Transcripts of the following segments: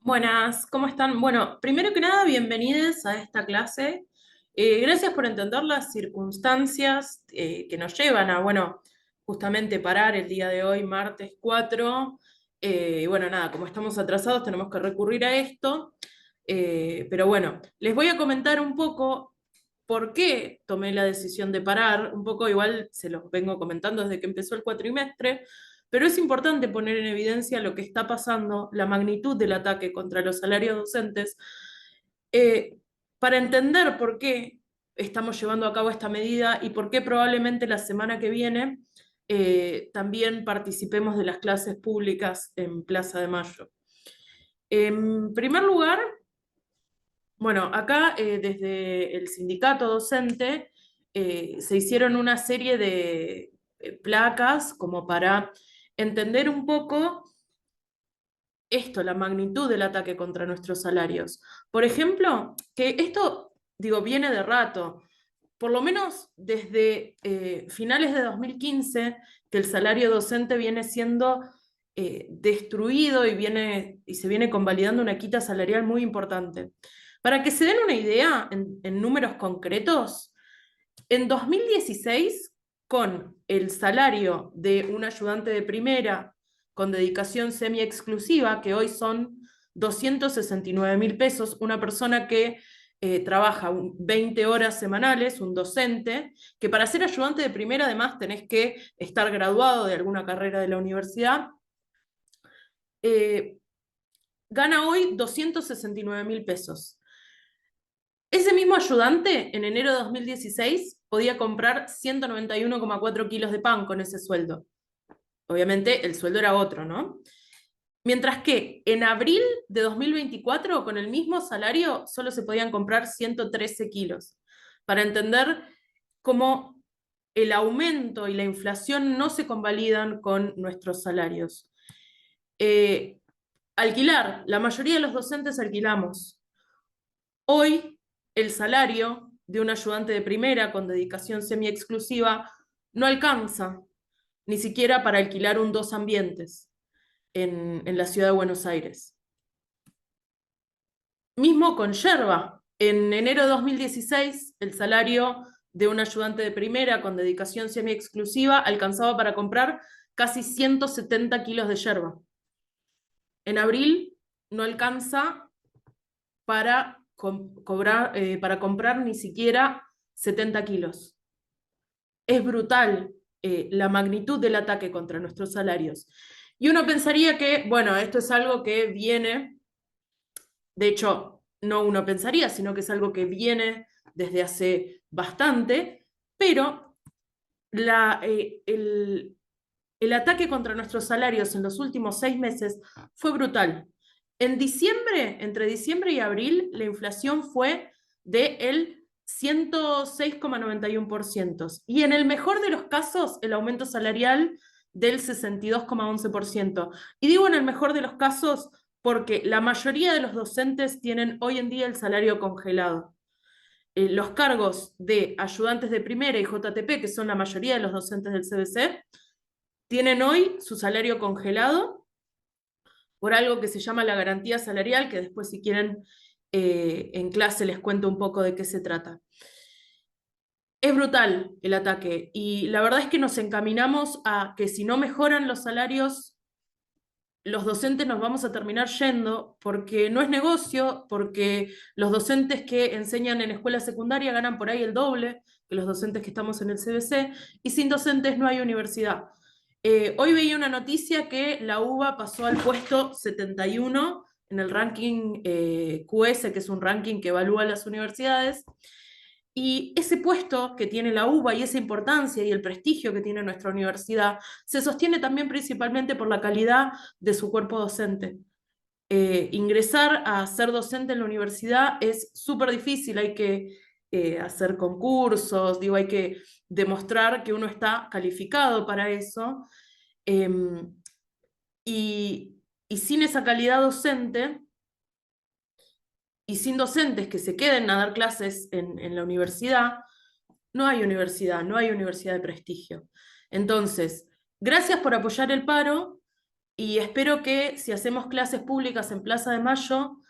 Buenas, ¿cómo están? Bueno, primero que nada, bienvenidos a esta clase. Gracias por entender las circunstancias que nos llevan a, bueno, justamente parar el día de hoy, martes 4. Y bueno, nada, como estamos atrasados, tenemos que recurrir a esto. Pero bueno, les voy a comentar un poco por qué tomé la decisión de parar. Un poco igual se los vengo comentando desde que empezó el cuatrimestre. Pero es importante poner en evidencia lo que está pasando, la magnitud del ataque contra los salarios docentes, eh, para entender por qué estamos llevando a cabo esta medida y por qué probablemente la semana que viene también participemos de las clases públicas en Plaza de Mayo. En primer lugar, bueno, acá desde el sindicato docente se hicieron una serie de placas como para entender un poco esto, la magnitud del ataque contra nuestros salarios. Por ejemplo, que esto, digo, viene de rato, por lo menos desde finales de 2015, que el salario docente viene siendo destruido y se viene convalidando una quita salarial muy importante. Para que se den una idea en números concretos, en 2016, con el salario de un ayudante de primera con dedicación semi-exclusiva, que hoy son 269.000 pesos, una persona que trabaja 20 horas semanales, un docente, que para ser ayudante de primera además tenés que estar graduado de alguna carrera de la universidad, eh, gana hoy 269.000 pesos. Ese mismo ayudante, en enero de 2016, podía comprar 191,4 kilos de pan con ese sueldo. Obviamente el sueldo era otro, ¿no? Mientras que en abril de 2024, con el mismo salario, solo se podían comprar 113 kilos. Para entender cómo el aumento y la inflación no se convalidan con nuestros salarios. Eh, Alquilar, la mayoría de los docentes alquilamos. Hoy, el salario de un ayudante de primera con dedicación semi-exclusiva no alcanza ni siquiera para alquilar un dos ambientes en la ciudad de Buenos Aires. Mismo con yerba. En enero de 2016, el salario de un ayudante de primera con dedicación semi-exclusiva alcanzaba para comprar casi 170 kilos de yerba. En abril no alcanza para para comprar ni siquiera 70 kilos. Es brutal la magnitud del ataque contra nuestros salarios. Y uno pensaría que, bueno, esto es algo que viene, de hecho, no uno pensaría, sino que es algo que viene desde hace bastante, pero el ataque contra nuestros salarios en los últimos 6 meses fue brutal. En diciembre, entre diciembre y abril, la inflación fue del 106,91%. Y en el mejor de los casos, el aumento salarial del 62,11%. Y digo en el mejor de los casos porque la mayoría de los docentes tienen hoy en día el salario congelado. Los cargos de ayudantes de primera y JTP, que son la mayoría de los docentes del CBC, tienen hoy su salario congelado por algo que se llama la garantía salarial, que después si quieren en clase les cuento un poco de qué se trata. Es brutal el ataque y la verdad es que nos encaminamos a que si no mejoran los salarios, los docentes nos vamos a terminar yendo porque no es negocio, porque los docentes que enseñan en escuela secundaria ganan por ahí el doble que los docentes que estamos en el CBC, y sin docentes no hay universidad. Hoy veía una noticia que la UBA pasó al puesto 71 en el ranking QS, que es un ranking que evalúa las universidades, y ese puesto que tiene la UBA y esa importancia y el prestigio que tiene nuestra universidad se sostiene también principalmente por la calidad de su cuerpo docente. Ingresar a ser docente en la universidad es súper difícil, hay que hacer concursos, digo, hay que demostrar que uno está calificado para eso. Eh, y sin esa calidad docente, y sin docentes que se queden a dar clases en la universidad, no hay universidad, no hay universidad de prestigio. Entonces, gracias por apoyar el paro. y espero que si hacemos clases públicas en Plaza de Mayo,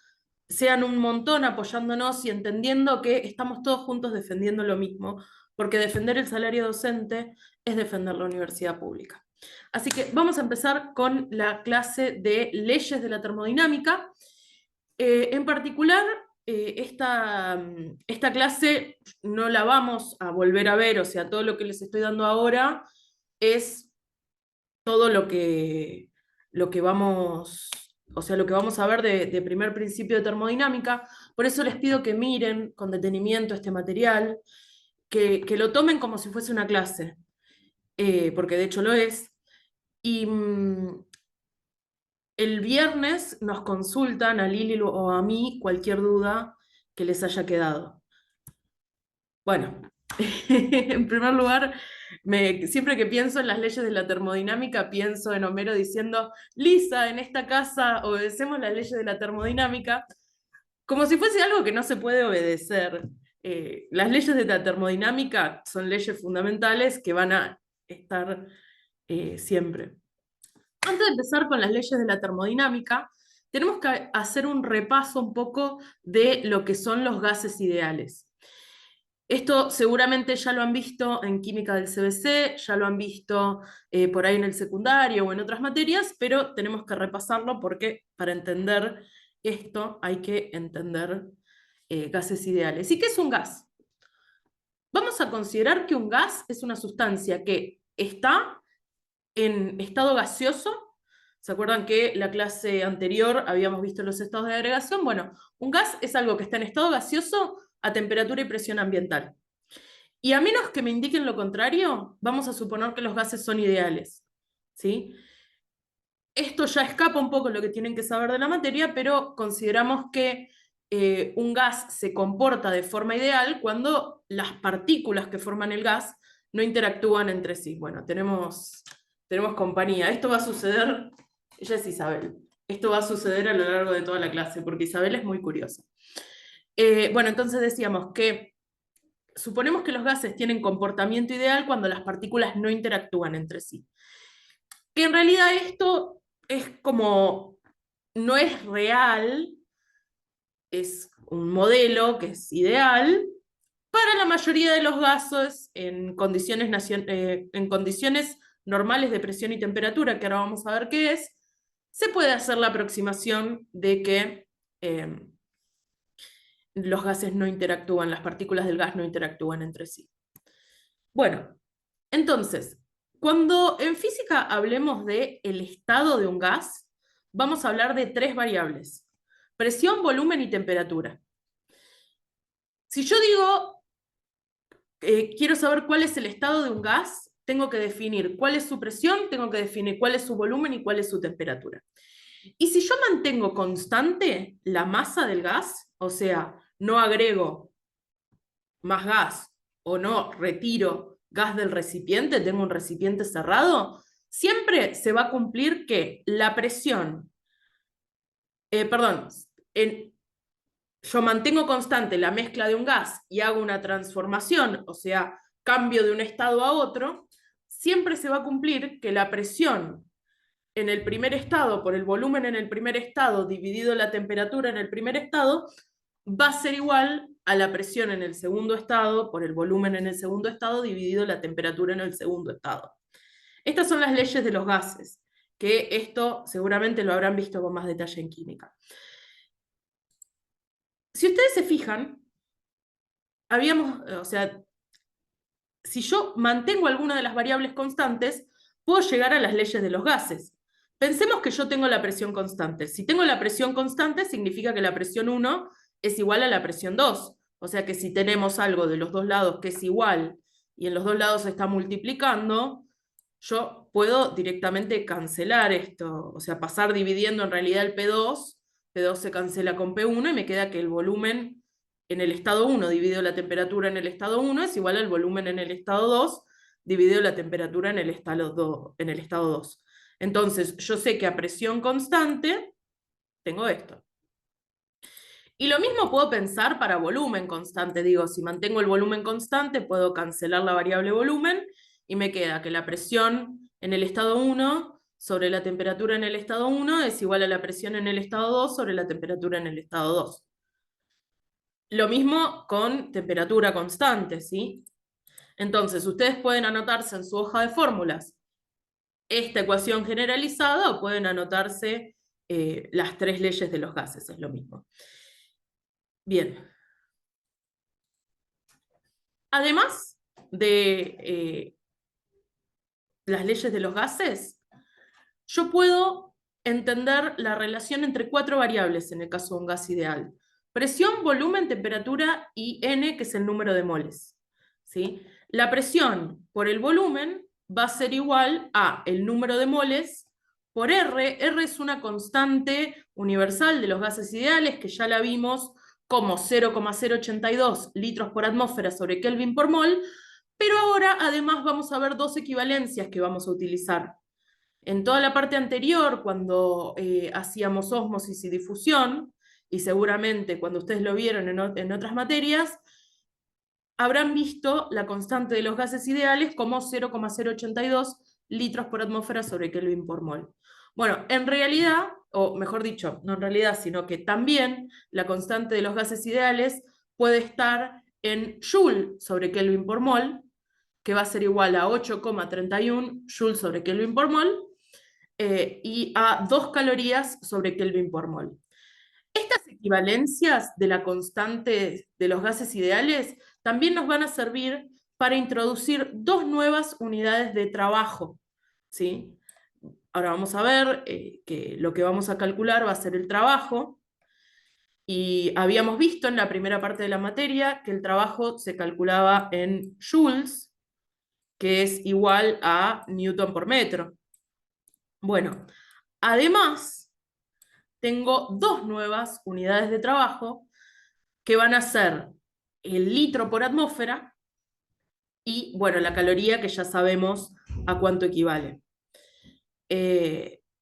sean un montón apoyándonos y entendiendo que estamos todos juntos defendiendo lo mismo, porque defender el salario docente es defender la universidad pública. Así que vamos a empezar con la clase de leyes de la termodinámica. En particular, esta clase no la vamos a volver a ver, o sea, todo lo que les estoy dando ahora es todo lo que vamos, o sea, lo que vamos a ver de primer principio de termodinámica. Por eso les pido que miren con detenimiento este material, que lo tomen como si fuese una clase, porque de hecho lo es. Y el viernes nos consultan a Lili o a mí cualquier duda que les haya quedado. Bueno, en primer lugar, siempre que pienso en las leyes de la termodinámica, pienso en Homero diciendo, Lisa, en esta casa obedecemos las leyes de la termodinámica, como si fuese algo que no se puede obedecer. Las leyes de la termodinámica son leyes fundamentales que van a estar siempre. Antes de empezar con las leyes de la termodinámica, tenemos que hacer un repaso un poco de lo que son los gases ideales. Esto seguramente ya lo han visto en química del CBC, ya lo han visto por ahí en el secundario o en otras materias, pero tenemos que repasarlo porque para entender esto hay que entender gases ideales. ¿Y qué es un gas? Vamos a considerar que un gas es una sustancia que está en estado gaseoso. ¿Se acuerdan que la clase anterior habíamos visto los estados de agregación? Bueno, un gas es algo que está en estado gaseoso a temperatura y presión ambiental. Y a menos que me indiquen lo contrario, vamos a suponer que los gases son ideales, ¿sí? Esto ya escapa un poco lo que tienen que saber de la materia, pero consideramos que un gas se comporta de forma ideal cuando las partículas que forman el gas no interactúan entre sí. Bueno, tenemos compañía. Esto va a suceder, ella es Isabel, esto va a suceder a lo largo de toda la clase, porque Isabel es muy curiosa. Bueno, entonces decíamos que suponemos que los gases tienen comportamiento ideal cuando las partículas no interactúan entre sí. Que en realidad esto es como, no es real, es un modelo que es ideal para la mayoría de los gases en condiciones normales de presión y temperatura, que ahora vamos a ver qué es, se puede hacer la aproximación de que los gases no interactúan, las partículas del gas no interactúan entre sí. Bueno, entonces, cuando en física hablemos de el estado de un gas, vamos a hablar de tres variables: presión, volumen y temperatura. Si yo digo, quiero saber cuál es el estado de un gas, tengo que definir cuál es su presión, tengo que definir cuál es su volumen y cuál es su temperatura. Y si yo mantengo constante la masa del gas, o sea, no agrego más gas o no retiro gas del recipiente, tengo un recipiente cerrado, siempre se va a cumplir que la presión, yo mantengo constante la mezcla de un gas y hago una transformación, o sea, cambio de un estado a otro, siempre se va a cumplir que la presión en el primer estado por el volumen en el primer estado dividido la temperatura en el primer estado va a ser igual a la presión en el segundo estado por el volumen en el segundo estado dividido la temperatura en el segundo estado. Estas son las leyes de los gases, que esto seguramente lo habrán visto con más detalle en química. Si ustedes se fijan, o sea, si yo mantengo alguna de las variables constantes, puedo llegar a las leyes de los gases. Pensemos que yo tengo la presión constante. Si tengo la presión constante, significa que la presión 1 es igual a la presión 2. O sea que si tenemos algo de los dos lados que es igual y en los dos lados se está multiplicando, yo puedo directamente cancelar esto. O sea, pasar dividiendo en realidad el P2. P2 se cancela con P1 y me queda que el volumen en el estado 1 dividido la temperatura en el estado 1 es igual al volumen en el estado 2 dividido la temperatura en el estado 2. Entonces, yo sé que a presión constante tengo esto. Y lo mismo puedo pensar para volumen constante. Digo, si mantengo el volumen constante, puedo cancelar la variable volumen y me queda que la presión en el estado 1 sobre la temperatura en el estado 1 es igual a la presión en el estado 2 sobre la temperatura en el estado 2. Lo mismo con temperatura constante, ¿sí? Entonces, ustedes pueden anotarse en su hoja de fórmulas esta ecuación generalizada o pueden anotarse las tres leyes de los gases, es lo mismo. Bien. Además de las leyes de los gases, yo puedo entender la relación entre cuatro variables en el caso de un gas ideal. Presión, volumen, temperatura y N, que es el número de moles. ¿Sí? La presión por el volumen va a ser igual a el número de moles por R. R es una constante universal de los gases ideales, que ya la vimos como 0,082 litros por atmósfera sobre Kelvin por mol, pero ahora además vamos a ver dos equivalencias que vamos a utilizar. En toda la parte anterior, cuando hacíamos ósmosis y difusión, y seguramente cuando ustedes lo vieron en otras materias, habrán visto la constante de los gases ideales como 0,082 litros por atmósfera sobre Kelvin por mol. Bueno, en realidad, o mejor dicho, no en realidad, sino que también la constante de los gases ideales puede estar en Joule sobre Kelvin por mol, que va a ser igual a 8,31 Joule sobre Kelvin por mol, y a 2 calorías sobre Kelvin por mol. Estas equivalencias de la constante de los gases ideales también nos van a servir para introducir dos nuevas unidades de trabajo, ¿sí? Ahora vamos a ver que lo que vamos a calcular va a ser el trabajo, y habíamos visto en la primera parte de la materia que el trabajo se calculaba en joules, que es igual a newton por metro. Bueno, además, tengo dos nuevas unidades de trabajo que van a ser el litro por atmósfera y, bueno, la caloría, que ya sabemos a cuánto equivale.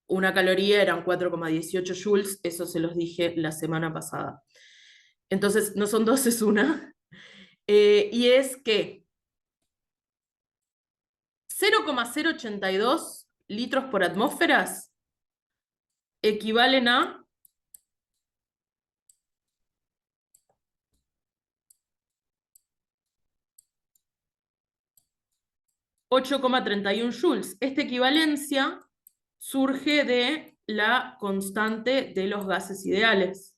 Una caloría eran 4,18 joules, eso se los dije la semana pasada. Entonces, no son dos, es una. Y es que 0,082 litros por atmósferas equivalen a 8,31 joules. Esta equivalencia surge de la constante de los gases ideales.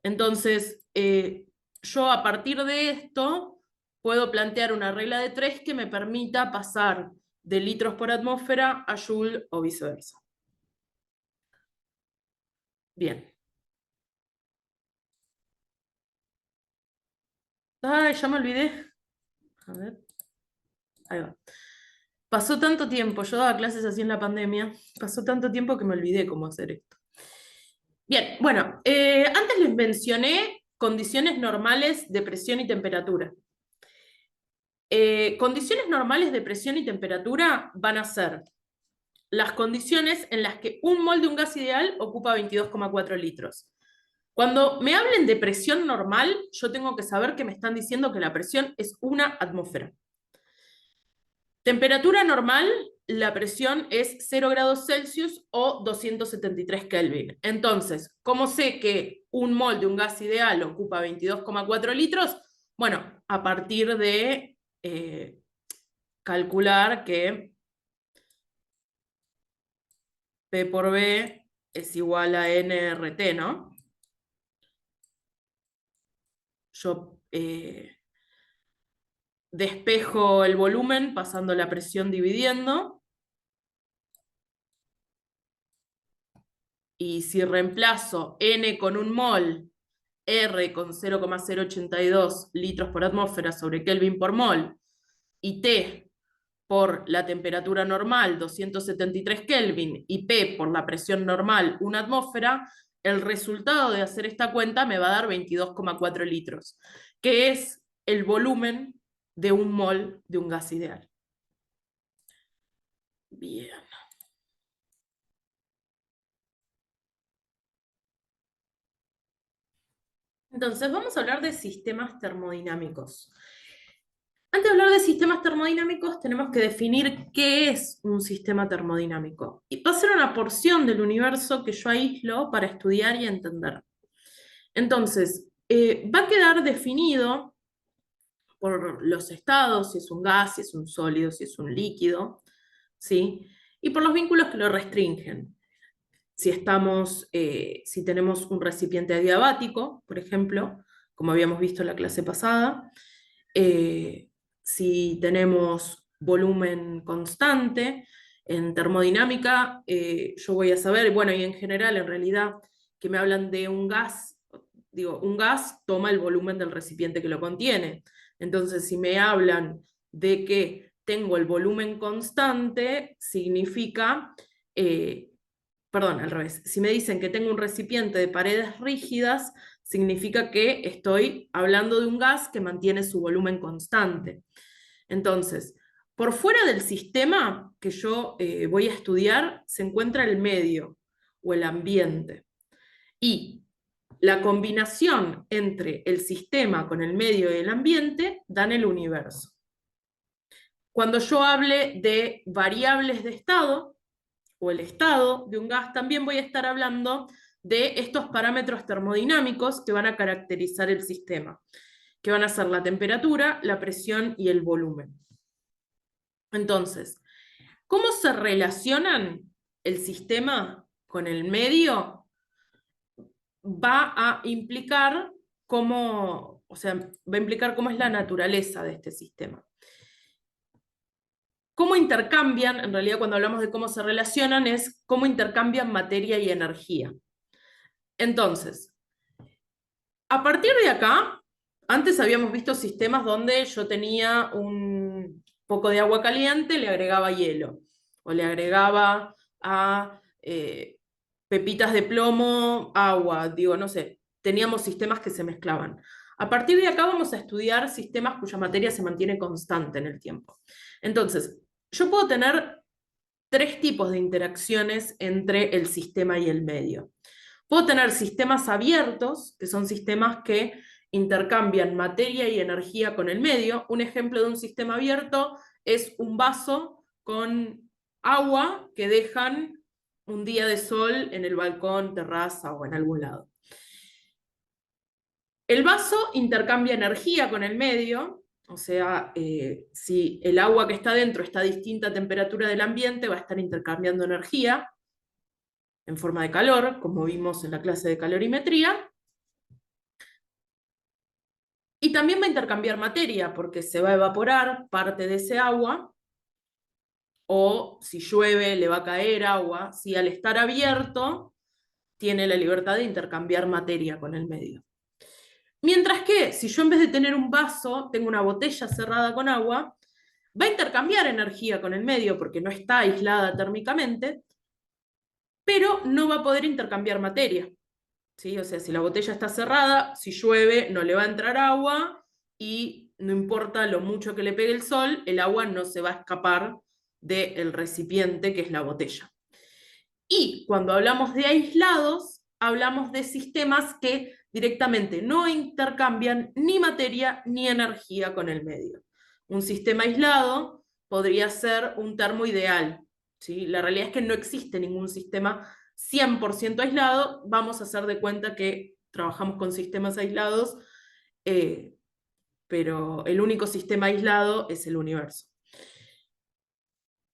Entonces, yo a partir de esto puedo plantear una regla de 3 que me permita pasar de litros por atmósfera a joule o viceversa. Bien. Ay, ya me olvidé. A ver. Ahí va. Pasó tanto tiempo, yo daba clases así en la pandemia, pasó tanto tiempo que me olvidé cómo hacer esto. Bien, bueno, antes les mencioné condiciones normales de presión y temperatura. Condiciones normales de presión y temperatura van a ser las condiciones en las que un mol de un gas ideal ocupa 22,4 litros. Cuando me hablen de presión normal, yo tengo que saber que me están diciendo que la presión es una atmósfera. Temperatura normal, la presión es 0 grados Celsius o 273 Kelvin. Entonces, ¿cómo sé que un mol de un gas ideal ocupa 22,4 litros? Bueno, a partir de calcular que P por B es igual a nRT, ¿no? Yo despejo el volumen pasando la presión dividiendo, y si reemplazo N con un mol, R con 0,082 litros por atmósfera sobre Kelvin por mol, y T por la temperatura normal, 273 Kelvin, y P por la presión normal, 1 atmósfera, el resultado de hacer esta cuenta me va a dar 22,4 litros, que es el volumen de un mol de un gas ideal. Bien. Entonces, vamos a hablar de sistemas termodinámicos. Antes de hablar de sistemas termodinámicos, tenemos que definir qué es un sistema termodinámico. Y va a ser una porción del universo que yo aíslo para estudiar y entender. Entonces, va a quedar definido por los estados, si es un gas, si es un sólido, si es un líquido, ¿sí? Y por los vínculos que lo restringen. Si tenemos un recipiente adiabático, por ejemplo, como habíamos visto en la clase pasada, eh, si tenemos volumen constante, en termodinámica, yo voy a saber, bueno, y en general, en realidad, que me hablan de un gas, digo, un gas toma el volumen del recipiente que lo contiene. Entonces, si me hablan de que tengo el volumen constante, significa, perdón, al revés, si me dicen que tengo un recipiente de paredes rígidas, significa que estoy hablando de un gas que mantiene su volumen constante. Entonces, por fuera del sistema que yo voy a estudiar, se encuentra el medio o el ambiente. Y la combinación entre el sistema con el medio y el ambiente dan el universo. Cuando yo hable de variables de estado, o el estado de un gas, también voy a estar hablando de estos parámetros termodinámicos que van a caracterizar el sistema, que van a ser la temperatura, la presión y el volumen. Entonces, ¿cómo se relacionan el sistema con el medio? Va a implicar cómo, o sea, va a implicar cómo es la naturaleza de este sistema. Cómo intercambian, en realidad cuando hablamos de cómo se relacionan, es cómo intercambian materia y energía. Entonces, a partir de acá, antes habíamos visto sistemas donde yo tenía un poco de agua caliente, le agregaba hielo, o le agregaba a pepitas de plomo, agua, digo, no sé, teníamos sistemas que se mezclaban. A partir de acá vamos a estudiar sistemas cuya materia se mantiene constante en el tiempo. Entonces, yo puedo tener tres tipos de interacciones entre el sistema y el medio. Puedo tener sistemas abiertos, que son sistemas que intercambian materia y energía con el medio. Un ejemplo de un sistema abierto es un vaso con agua que dejan un día de sol en el balcón, terraza o en algún lado. El vaso intercambia energía con el medio, o sea, si el agua que está dentro está a distinta temperatura del ambiente, va a estar intercambiando energía en forma de calor, como vimos en la clase de calorimetría, y también va a intercambiar materia, porque se va a evaporar parte de ese agua, o si llueve le va a caer agua. Si al estar abierto tiene la libertad de intercambiar materia con el medio. Mientras que si yo en vez de tener un vaso, tengo una botella cerrada con agua, va a intercambiar energía con el medio porque no está aislada térmicamente, pero no va a poder intercambiar materia. ¿Sí? O sea, si la botella está cerrada, si llueve no le va a entrar agua y no importa lo mucho que le pegue el sol, el agua no se va a escapar del recipiente que es la botella. Y cuando hablamos de aislados, hablamos de sistemas que directamente no intercambian ni materia ni energía con el medio. Un sistema aislado podría ser un termo ideal, ¿sí? La realidad es que no existe ningún sistema 100% aislado. Vamos a hacer de cuenta que trabajamos con sistemas aislados, eh, pero el único sistema aislado es el universo.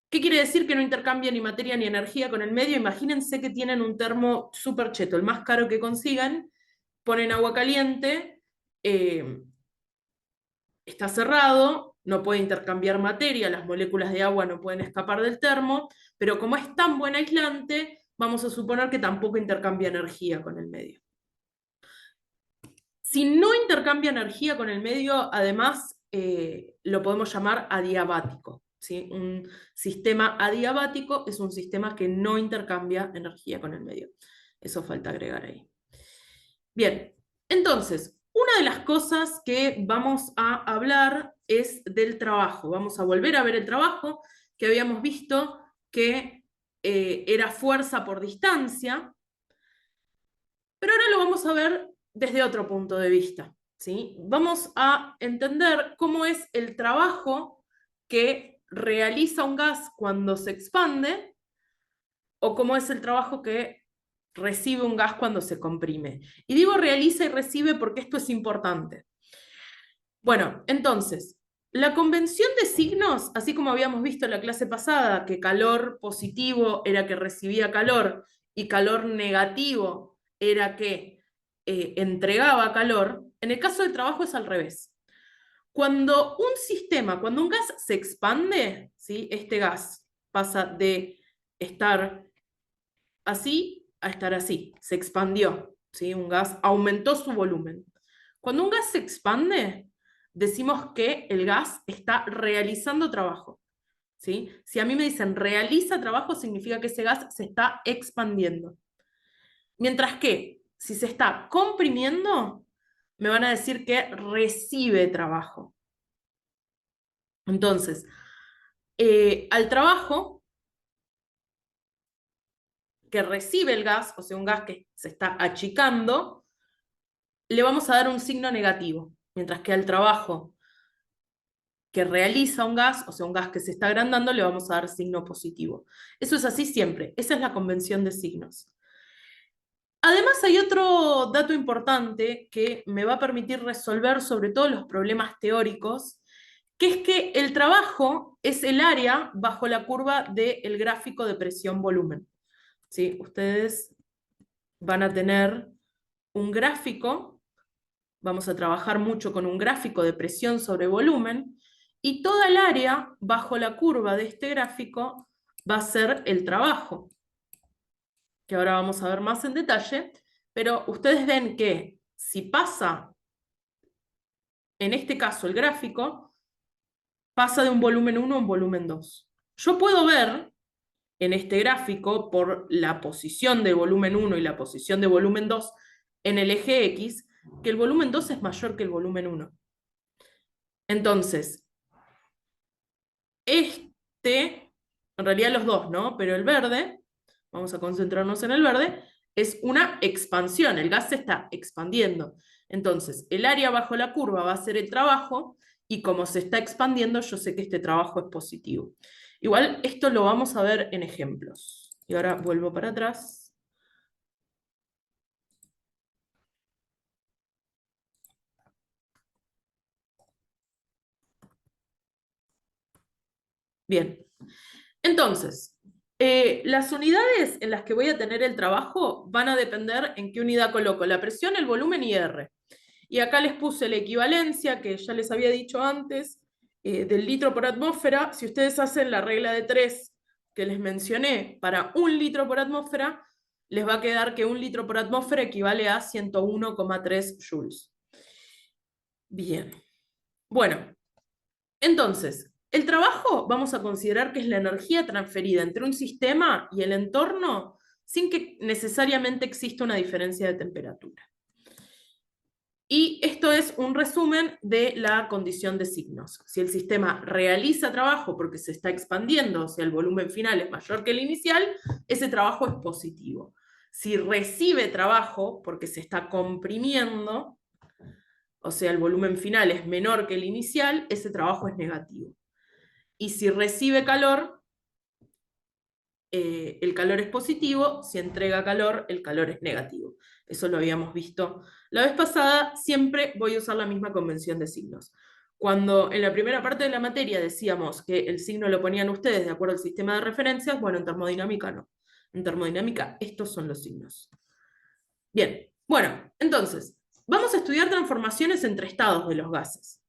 ¿Qué quiere decir que no intercambia ni materia ni energía con el medio? Imagínense que tienen un termo súper cheto, el más caro que consigan, ponen agua caliente, eh, está cerrado, no puede intercambiar materia, las moléculas de agua no pueden escapar del termo, pero como es tan buen aislante, vamos a suponer que tampoco intercambia energía con el medio. Si no intercambia energía con el medio, además lo podemos llamar adiabático. ¿Sí? Un sistema adiabático es un sistema que no intercambia energía con el medio. Eso falta agregar ahí. Bien, entonces, una de las cosas que vamos a hablar es del trabajo. Vamos a volver a ver el trabajo que habíamos visto que era fuerza por distancia, pero ahora lo vamos a ver desde otro punto de vista. ¿sí? Vamos a entender cómo es el trabajo que realiza un gas cuando se expande o cómo es el trabajo que recibe un gas cuando se comprime. Y digo realiza y recibe porque esto es importante. Bueno, entonces, la convención de signos, así como habíamos visto en la clase pasada, que calor positivo era que recibía calor y calor negativo era que entregaba calor, en el caso del trabajo es al revés. Cuando un sistema, cuando un gas se expande, ¿sí? Este gas pasa de estar así a estar así, se expandió, ¿sí? Un gas aumentó su volumen. Cuando un gas se expande, decimos que el gas está realizando trabajo, ¿sí? Si a mí me dicen realiza trabajo, significa que ese gas se está expandiendo. Mientras que si se está comprimiendo, me van a decir que recibe trabajo. Entonces, al trabajo que recibe el gas, o sea, un gas que se está achicando, le vamos a dar un signo negativo, mientras que al trabajo que realiza un gas, o sea, un gas que se está agrandando, le vamos a dar signo positivo. Eso es así siempre, esa es la convención de signos. Además, hay otro dato importante que me va a permitir resolver sobre todo los problemas teóricos, que es que el trabajo es el área bajo la curva del gráfico de presión-volumen. ¿Sí? Ustedes van a tener un gráfico, vamos a trabajar mucho con un gráfico de presión sobre volumen, y toda el área bajo la curva de este gráfico va a ser el trabajo, que ahora vamos a ver más en detalle, pero ustedes ven que si pasa, en este caso el gráfico, pasa de un volumen 1 a un volumen 2. Yo puedo ver en este gráfico, por la posición de volumen 1 y la posición de volumen 2 en el eje X, que el volumen 2 es mayor que el volumen 1. Entonces, en realidad los dos, ¿no? Pero el verde, vamos a concentrarnos en el verde, es una expansión, el gas se está expandiendo. Entonces, el área bajo la curva va a ser el trabajo, y como se está expandiendo, yo sé que este trabajo es positivo. Igual esto lo vamos a ver en ejemplos. Y ahora vuelvo para atrás. Bien, entonces, las unidades en las que voy a tener el trabajo van a depender en qué unidad coloco la presión, el volumen y R. Y acá les puse la equivalencia, que ya les había dicho antes, del litro por atmósfera. Si ustedes hacen la regla de 3 que les mencioné para 1 litro por atmósfera, les va a quedar que 1 litro por atmósfera equivale a 101,3 joules. Bien. Bueno, entonces, el trabajo vamos a considerar que es la energía transferida entre un sistema y el entorno sin que necesariamente exista una diferencia de temperatura. Y esto es un resumen de la condición de signos. Si el sistema realiza trabajo porque se está expandiendo, o sea, el volumen final es mayor que el inicial, ese trabajo es positivo. Si recibe trabajo porque se está comprimiendo, o sea, el volumen final es menor que el inicial, ese trabajo es negativo. Y si recibe calor, el calor es positivo, si entrega calor, el calor es negativo. Eso lo habíamos visto la vez pasada. Siempre voy a usar la misma convención de signos. Cuando en la primera parte de la materia decíamos que el signo lo ponían ustedes de acuerdo al sistema de referencias, bueno, en termodinámica no. En termodinámica estos son los signos. Bien, bueno, entonces, vamos a estudiar transformaciones entre estados de los gases.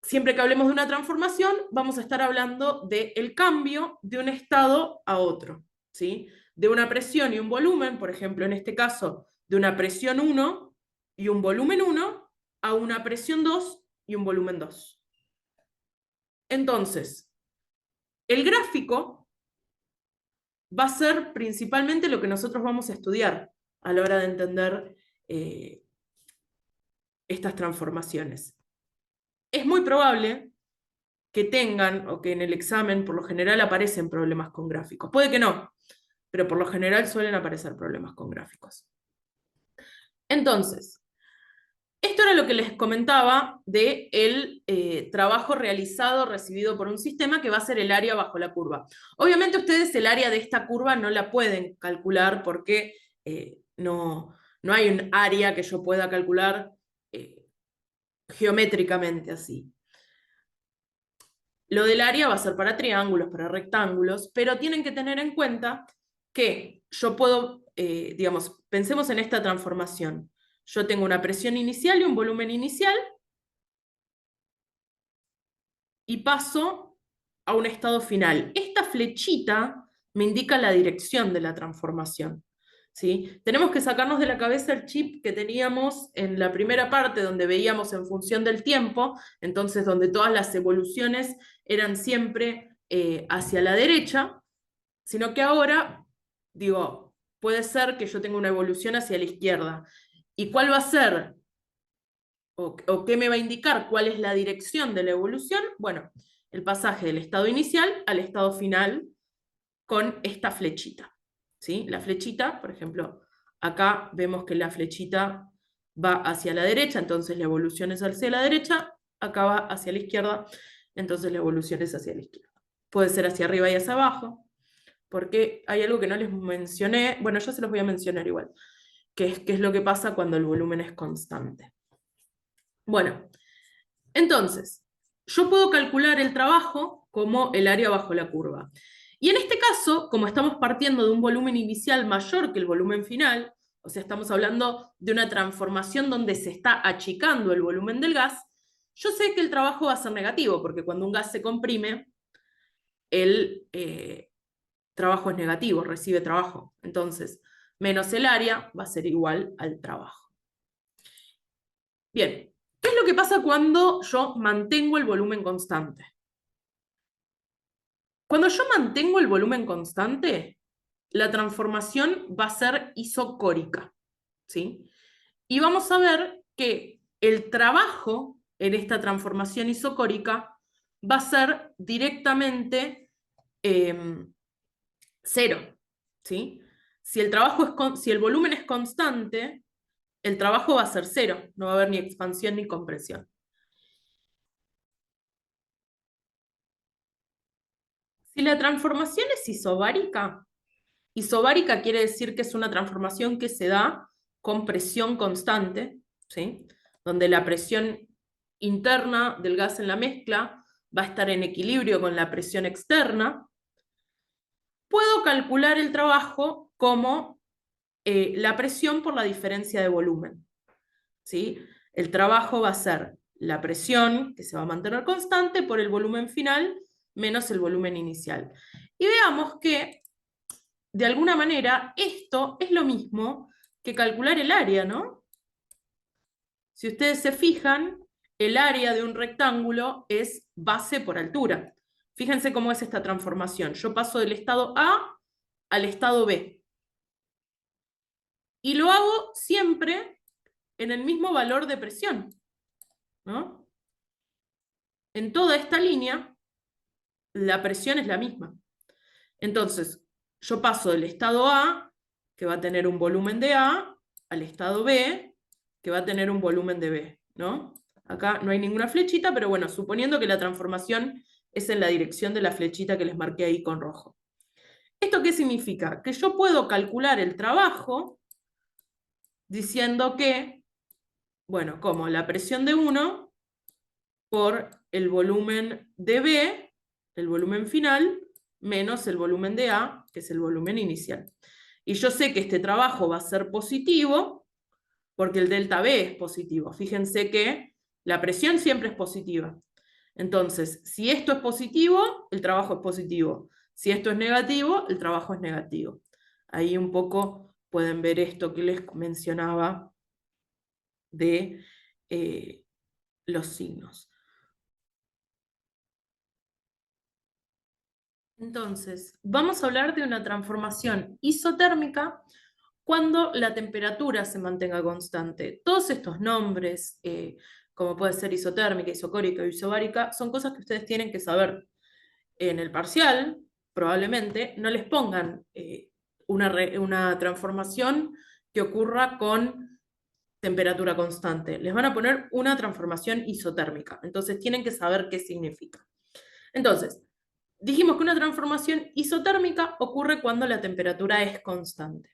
Siempre que hablemos de una transformación, vamos a estar hablando del cambio de un estado a otro, ¿sí? De una presión y un volumen, por ejemplo, en este caso, de una presión 1 y un volumen 1 a una presión 2 y un volumen 2. Entonces, el gráfico va a ser principalmente lo que nosotros vamos a estudiar a la hora de entender estas transformaciones. Es muy probable que tengan o que en el examen por lo general aparecen problemas con gráficos. Puede que no, pero por lo general suelen aparecer problemas con gráficos. Entonces, Esto era lo que les comentaba de el trabajo realizado, recibido por un sistema, que va a ser el área bajo la curva. Obviamente ustedes el área de esta curva no la pueden calcular porque no hay un área que yo pueda calcular geométricamente así. Lo del área va a ser para triángulos, para rectángulos, pero tienen que tener en cuenta que yo puedo, digamos, pensemos en esta transformación. Yo tengo una presión inicial y un volumen inicial y paso a un estado final. Esta flechita me indica la dirección de la transformación. ¿Sí? Tenemos que sacarnos de la cabeza el chip que teníamos en la primera parte, donde veíamos en función del tiempo, entonces donde todas las evoluciones eran siempre hacia la derecha, sino que ahora, digo, puede ser que yo tenga una evolución hacia la izquierda. ¿Y cuál va a ser? ¿O qué me va a indicar cuál es la dirección de la evolución? Bueno, el pasaje del estado inicial al estado final con esta flechita. ¿Sí? La flechita, por ejemplo, acá vemos que la flechita va hacia la derecha, entonces la evolución es hacia la derecha, acá va hacia la izquierda, entonces la evolución es hacia la izquierda. Puede ser hacia arriba y hacia abajo, porque hay algo que no les mencioné, bueno, ya se los voy a mencionar igual, que es lo que pasa cuando el volumen es constante. Bueno, entonces, yo puedo calcular el trabajo como el área bajo la curva. Y en este caso, como estamos partiendo de un volumen inicial mayor que el volumen final, o sea, estamos hablando de una transformación donde se está achicando el volumen del gas, yo sé que el trabajo va a ser negativo, porque cuando un gas se comprime, el trabajo es negativo, recibe trabajo. Entonces, menos el área va a ser igual al trabajo. Bien, ¿qué es lo que pasa cuando yo mantengo el volumen constante? Cuando yo mantengo el volumen constante, la transformación va a ser isocórica, ¿sí? Y vamos a ver que el trabajo en esta transformación isocórica va a ser directamente cero, ¿sí? Si el volumen es constante, el trabajo va a ser cero, no va a haber ni expansión ni compresión. Si la transformación es isobárica, isobárica quiere decir que es una transformación que se da con presión constante, ¿sí? Donde la presión interna del gas en la mezcla va a estar en equilibrio con la presión externa. Puedo calcular el trabajo como la presión por la diferencia de volumen, ¿sí? El trabajo va a ser la presión, que se va a mantener constante, por el volumen final menos el volumen inicial. Y veamos que de alguna manera, esto es lo mismo que calcular el área, ¿no? Si ustedes se fijan, el área de un rectángulo es base por altura. Fíjense cómo es esta transformación. Yo paso del estado A al estado B. Y lo hago siempre en el mismo valor de presión, ¿no? En toda esta línea, la presión es la misma. Entonces, yo paso del estado A, que va a tener un volumen de A, al estado B, que va a tener un volumen de B, ¿no? Acá no hay ninguna flechita, pero bueno, suponiendo que la transformación es en la dirección de la flechita que les marqué ahí con rojo. ¿Esto qué significa? Que yo puedo calcular el trabajo diciendo que, bueno, como la presión de 1 por el volumen de B, el volumen final, menos el volumen de A, que es el volumen inicial. Y yo sé que este trabajo va a ser positivo porque el delta B es positivo. Fíjense que la presión siempre es positiva. Entonces, si esto es positivo, el trabajo es positivo. Si esto es negativo, el trabajo es negativo. Ahí un poco pueden ver esto que les mencionaba de los signos. Entonces, vamos a hablar de una transformación isotérmica cuando la temperatura se mantenga constante. Todos estos nombres, como puede ser isotérmica, isocórica o isobárica, son cosas que ustedes tienen que saber. En el parcial, probablemente, no les pongan una transformación que ocurra con temperatura constante, les van a poner una transformación isotérmica. Entonces tienen que saber qué significa. Entonces, dijimos que una transformación isotérmica ocurre cuando la temperatura es constante.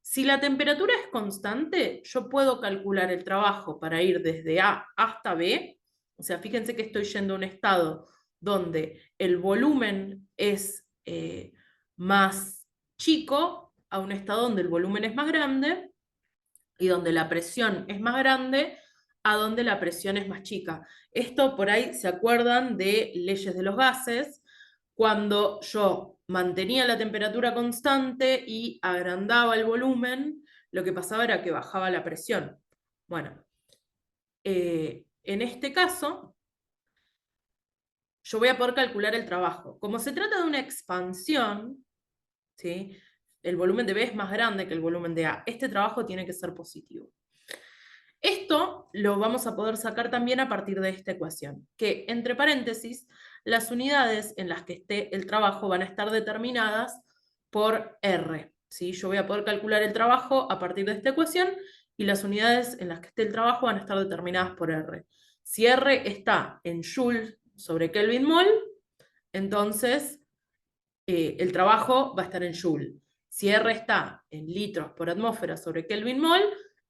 Si la temperatura es constante, yo puedo calcular el trabajo para ir desde A hasta B. O sea, fíjense que estoy yendo a un estado donde el volumen es más chico, a un estado donde el volumen es más grande, y donde la presión es más grande, a donde la presión es más chica. Esto por ahí se acuerdan de leyes de los gases, cuando yo mantenía la temperatura constante y agrandaba el volumen, lo que pasaba era que bajaba la presión. Bueno, en este caso, yo voy a poder calcular el trabajo. Como se trata de una expansión, ¿sí? El volumen de B es más grande que el volumen de A. Este trabajo tiene que ser positivo. Esto lo vamos a poder sacar también a partir de esta ecuación, que entre paréntesis, las unidades en las que esté el trabajo van a estar determinadas por R. ¿Sí? Yo voy a poder calcular el trabajo a partir de esta ecuación y las unidades en las que esté el trabajo van a estar determinadas por R. Si R está en Joule sobre Kelvin mol, entonces el trabajo va a estar en Joule. Si R está en litros por atmósfera sobre Kelvin mol,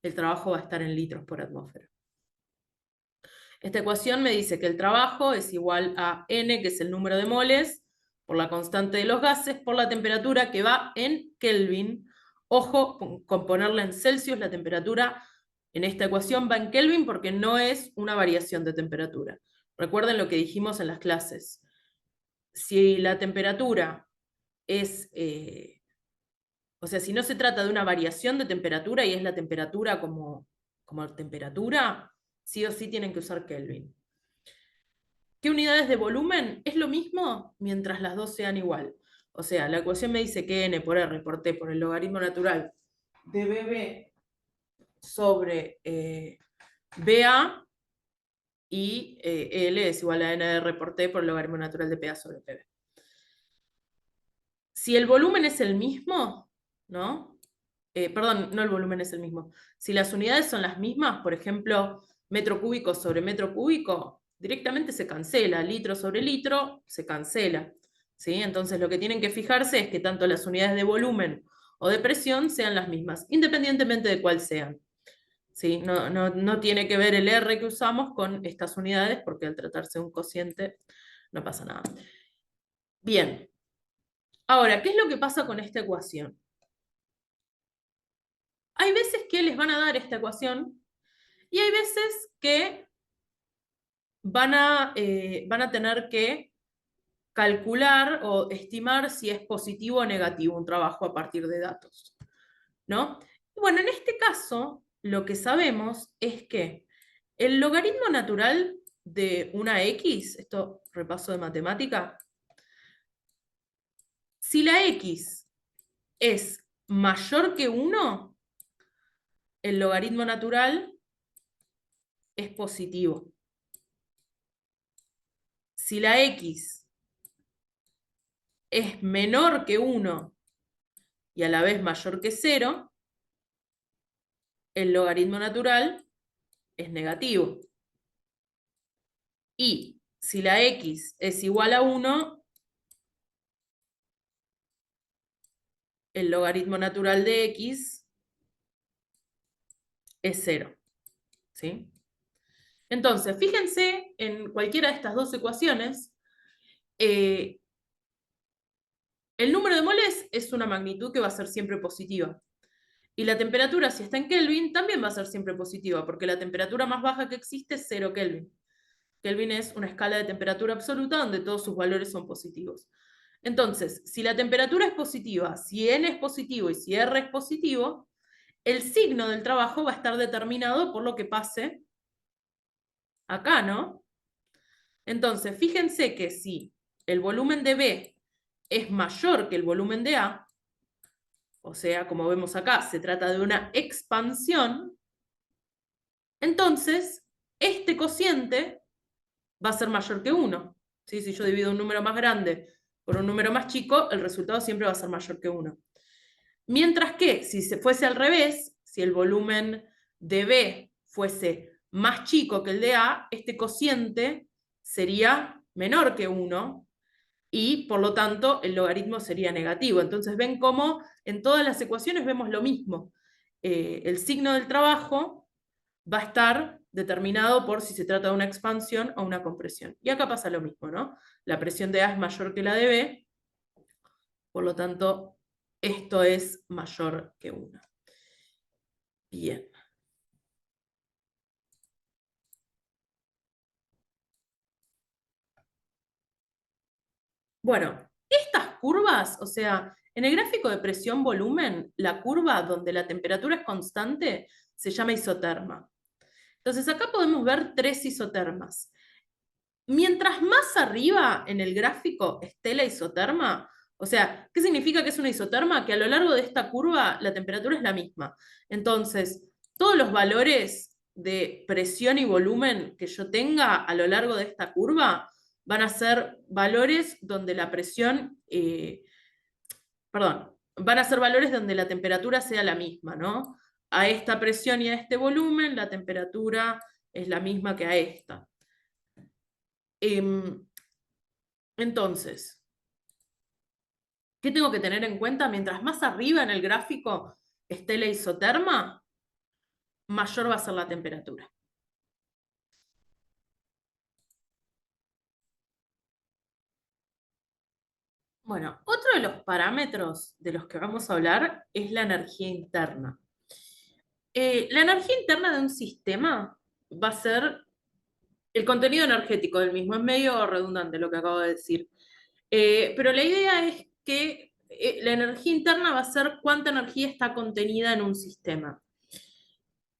el trabajo va a estar en litros por atmósfera. Esta ecuación me dice que el trabajo es igual a N, que es el número de moles, por la constante de los gases, por la temperatura que va en Kelvin. Ojo con ponerla en Celsius, la temperatura en esta ecuación va en Kelvin porque no es una variación de temperatura. Recuerden lo que dijimos en las clases. Si la temperatura es... o sea, si no se trata de una variación de temperatura y es la temperatura como temperatura, sí o sí tienen que usar Kelvin. ¿Qué unidades de volumen? Es lo mismo mientras las dos sean igual. O sea, la ecuación me dice que N por R por T por el logaritmo natural de BB sobre BA y L es igual a NR por T por el logaritmo natural de PA sobre PB. Si el volumen es el mismo, ¿no? Perdón, no el volumen es el mismo. Si las unidades son las mismas, por ejemplo, metro cúbico sobre metro cúbico, directamente se cancela. Litro sobre litro, se cancela. ¿Sí? Entonces lo que tienen que fijarse es que tanto las unidades de volumen o de presión sean las mismas, independientemente de cuál sean. ¿Sí? No tiene que ver el R que usamos con estas unidades, porque al tratarse de un cociente no pasa nada. Bien. Ahora, ¿qué es lo que pasa con esta ecuación? Hay veces que les van a dar esta ecuación y hay veces que van a tener que calcular o estimar si es positivo o negativo un trabajo a partir de datos, ¿no? Bueno, en este caso, lo que sabemos es que el logaritmo natural de una X, esto repaso de matemática, si la X es mayor que 1, el logaritmo natural es positivo. Si la X es menor que 1 y a la vez mayor que 0, el logaritmo natural es negativo. Y si la X es igual a 1, el logaritmo natural de X es 0. ¿Sí? Entonces, fíjense en cualquiera de estas dos ecuaciones, el número de moles es una magnitud que va a ser siempre positiva. Y la temperatura, si está en Kelvin, también va a ser siempre positiva, porque la temperatura más baja que existe es 0 Kelvin. Kelvin es una escala de temperatura absoluta donde todos sus valores son positivos. Entonces, si la temperatura es positiva, si N es positivo y si R es positivo, el signo del trabajo va a estar determinado por lo que pase acá, ¿no? Entonces, fíjense que si el volumen de B es mayor que el volumen de A, o sea, como vemos acá, se trata de una expansión, entonces este cociente va a ser mayor que 1. ¿Sí? Si yo divido un número más grande por un número más chico, el resultado siempre va a ser mayor que 1. Mientras que, si se fuese al revés, si el volumen de B fuese más chico que el de A, este cociente sería menor que 1 y por lo tanto el logaritmo sería negativo. Entonces ven cómo en todas las ecuaciones vemos lo mismo. El signo del trabajo va a estar determinado por si se trata de una expansión o una compresión. Y acá pasa lo mismo, ¿no? La presión de A es mayor que la de B, por lo tanto esto es mayor que 1. Bien. Bueno, estas curvas, o sea, en el gráfico de presión-volumen, la curva donde la temperatura es constante se llama isoterma. Entonces acá podemos ver tres isotermas. Mientras más arriba en el gráfico esté la isoterma, o sea, ¿qué significa que es una isoterma? Que a lo largo de esta curva la temperatura es la misma. Entonces, todos los valores de presión y volumen que yo tenga a lo largo de esta curva van a ser valores donde la presión, perdón, van a ser valores donde la temperatura sea la misma, ¿no? A esta presión y a este volumen, la temperatura es la misma que a esta. Entonces, ¿qué tengo que tener en cuenta? Mientras más arriba en el gráfico esté la isoterma, mayor va a ser la temperatura. Bueno, otro de los parámetros de los que vamos a hablar es la energía interna. La energía interna de un sistema va a ser el contenido energético del mismo. Es medio redundante lo que acabo de decir. Pero la idea es que la energía interna va a ser cuánta energía está contenida en un sistema.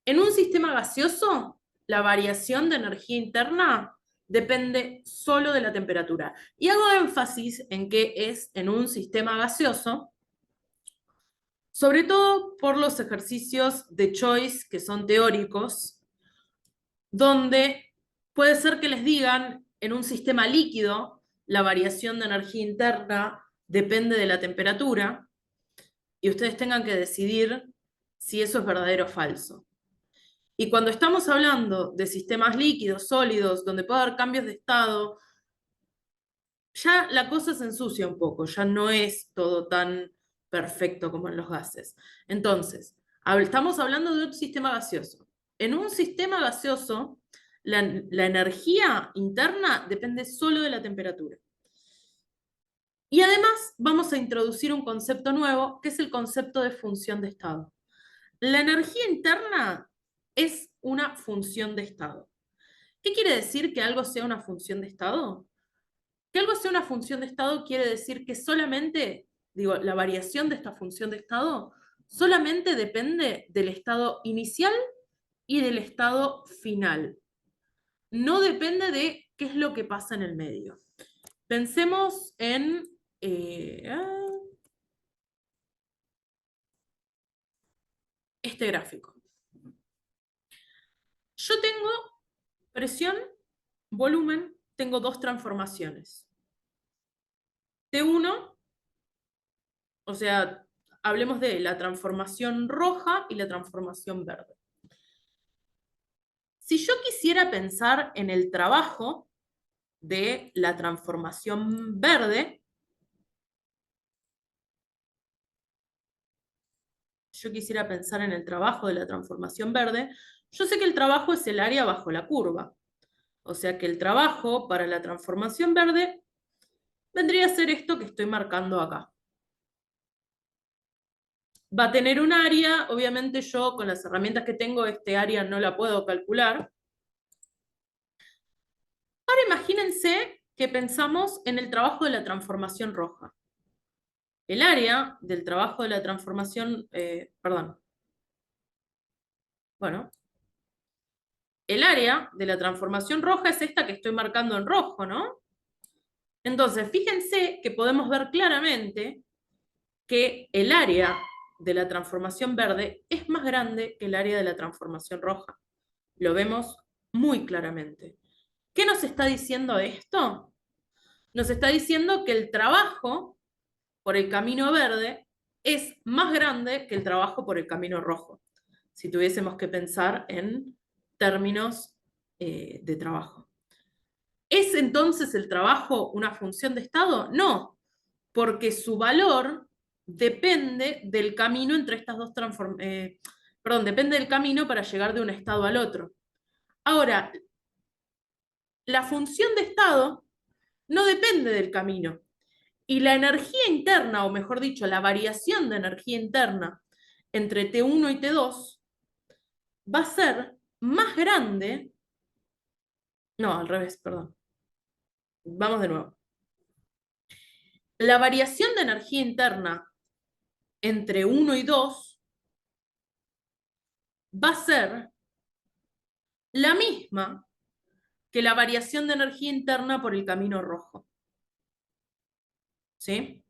En un sistema gaseoso, la variación de energía interna depende solo de la temperatura. Y hago énfasis en que es en un sistema gaseoso, sobre todo por los ejercicios de choice que son teóricos, donde puede ser que les digan en un sistema líquido la variación de energía interna depende de la temperatura y ustedes tengan que decidir si eso es verdadero o falso. Y cuando estamos hablando de sistemas líquidos, sólidos, donde puede haber cambios de estado, ya la cosa se ensucia un poco, ya no es todo tan perfecto como en los gases. Entonces, estamos hablando de un sistema gaseoso. En un sistema gaseoso, la energía interna depende solo de la temperatura. Y además vamos a introducir un concepto nuevo, que es el concepto de función de estado. La energía interna es una función de estado. ¿Qué quiere decir que algo sea una función de estado? Que algo sea una función de estado quiere decir que solamente, digo, la variación de esta función de estado solamente depende del estado inicial y del estado final. No depende de qué es lo que pasa en el medio. Pensemos en este gráfico. Yo tengo presión, volumen, tengo dos transformaciones. T1, o sea, hablemos de la transformación roja y la transformación verde. Si yo quisiera pensar en el trabajo de la transformación verde, yo quisiera pensar en el trabajo de la transformación verde, yo sé que el trabajo es el área bajo la curva. O sea que el trabajo para la transformación verde vendría a ser esto que estoy marcando acá. Va a tener un área, obviamente yo con las herramientas que tengo, este área no la puedo calcular. Ahora imagínense que pensamos en el trabajo de la transformación roja. El área del trabajo de la transformación, perdón, bueno, el área de la transformación roja es esta que estoy marcando en rojo, ¿no? Entonces, fíjense que podemos ver claramente que el área de la transformación verde es más grande que el área de la transformación roja. Lo vemos muy claramente. ¿Qué nos está diciendo esto? Nos está diciendo que el trabajo por el camino verde es más grande que el trabajo por el camino rojo. si tuviésemos que pensar en términos de trabajo. ¿Es entonces el trabajo una función de estado? No, porque su valor depende del camino entre estas dos perdón, depende del camino para llegar de un estado al otro. Ahora, la función de estado no depende del camino. Y la energía interna, o mejor dicho, la variación de energía interna entre T1 y T2 va a ser más grande. No, al revés, perdón. Vamos de nuevo. La variación de energía interna entre 1 y 2 va a ser la misma que la variación de energía interna por el camino rojo. ¿Sí?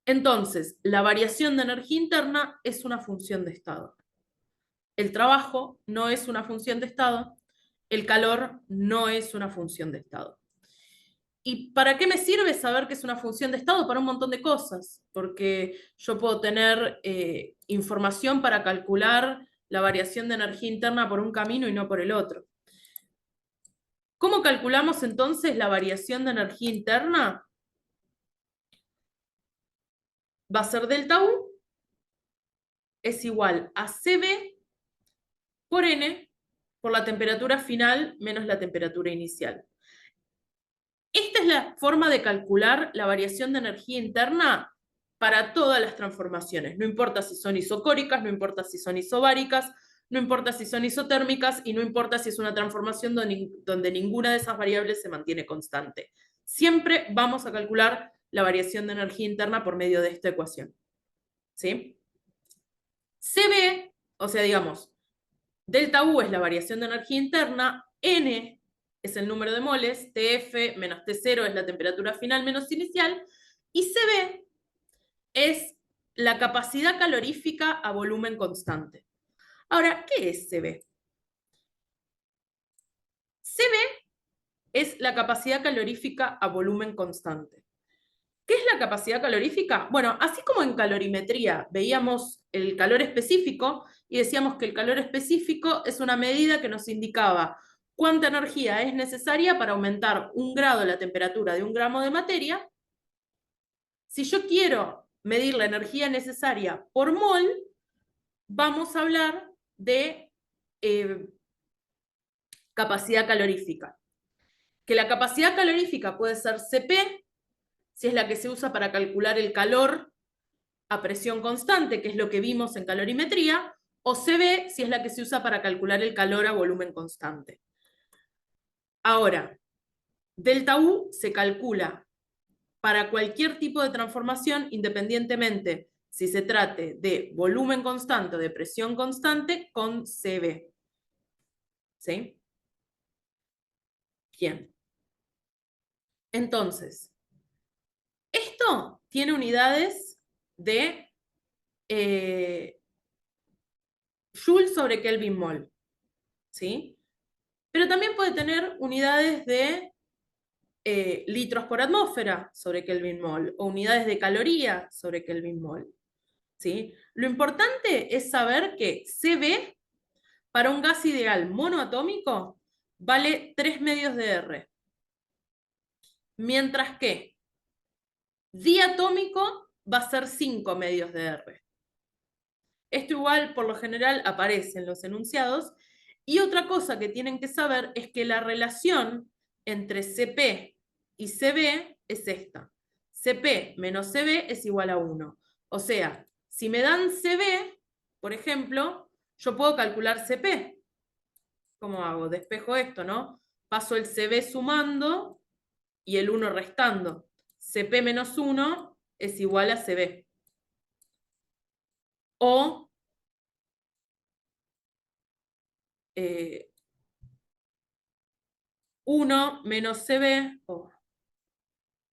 Entonces, la variación de energía interna es una función de estado. El trabajo no es una función de estado, el calor no es una función de estado. ¿Y para qué me sirve saber que es una función de estado? Para un montón de cosas, porque yo puedo tener información para calcular la variación de energía interna por un camino y no por el otro. ¿Cómo calculamos entonces la variación de energía interna? Va a ser delta U es igual a CB por N por la temperatura final menos la temperatura inicial. Esta es la forma de calcular la variación de energía interna para todas las transformaciones. No importa si son isocóricas, no importa si son isobáricas, no importa si son isotérmicas y no importa si es una transformación donde ninguna de esas variables se mantiene constante. Siempre vamos a calcular la variación de energía interna por medio de esta ecuación. ¿Sí? CB, o sea, digamos, delta U es la variación de energía interna, N es el número de moles, TF menos T0 es la temperatura final menos inicial, y CB es la capacidad calorífica a volumen constante. Ahora, ¿qué es CB? CB es la capacidad calorífica a volumen constante. ¿Qué es la capacidad calorífica? Bueno, así como en calorimetría veíamos el calor específico y decíamos que el calor específico es una medida que nos indicaba cuánta energía es necesaria para aumentar 1 grado la temperatura de 1 gramo de materia. Si yo quiero medir la energía necesaria por mol, vamos a hablar de capacidad calorífica. Que la capacidad calorífica puede ser Cp, si es la que se usa para calcular el calor a presión constante, que es lo que vimos en calorimetría, o Cb, si es la que se usa para calcular el calor a volumen constante. Ahora, delta U se calcula para cualquier tipo de transformación, independientemente si se trate de volumen constante o de presión constante, con Cb. ¿Sí? Bien. Entonces, esto tiene unidades de Joule sobre Kelvin mol. ¿Sí? Pero también puede tener unidades de litros por atmósfera sobre Kelvin mol o unidades de caloría sobre Kelvin mol. ¿Sí? Lo importante es saber que Cb para un gas ideal monoatómico vale 3 medios de R. Mientras que diatómico va a ser 5 medios de R. Esto igual, por lo general, aparece en los enunciados. Y otra cosa que tienen que saber es que la relación entre Cp y Cb es esta. Cp menos Cb es igual a 1. O sea, si me dan Cb, por ejemplo, yo puedo calcular Cp. ¿Cómo hago? Despejo esto, ¿no? Paso el Cb sumando y el 1 restando. Cp menos 1 es igual a Cb. O 1 menos Cb. Oh,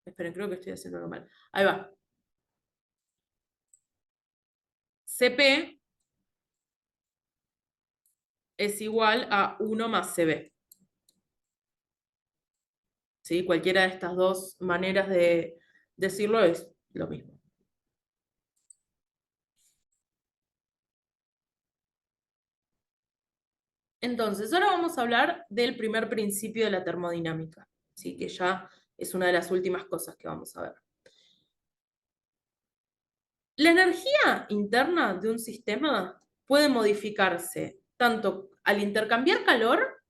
esperen, creo que estoy haciendo mal. Ahí va. Cp es igual a 1 más Cb. ¿Sí? Cualquiera de estas dos maneras de decirlo es lo mismo. Entonces, ahora vamos a hablar del primer principio de la termodinámica, ¿sí? Que ya es una de las últimas cosas que vamos a ver. La energía interna de un sistema puede modificarse tanto al intercambiar calor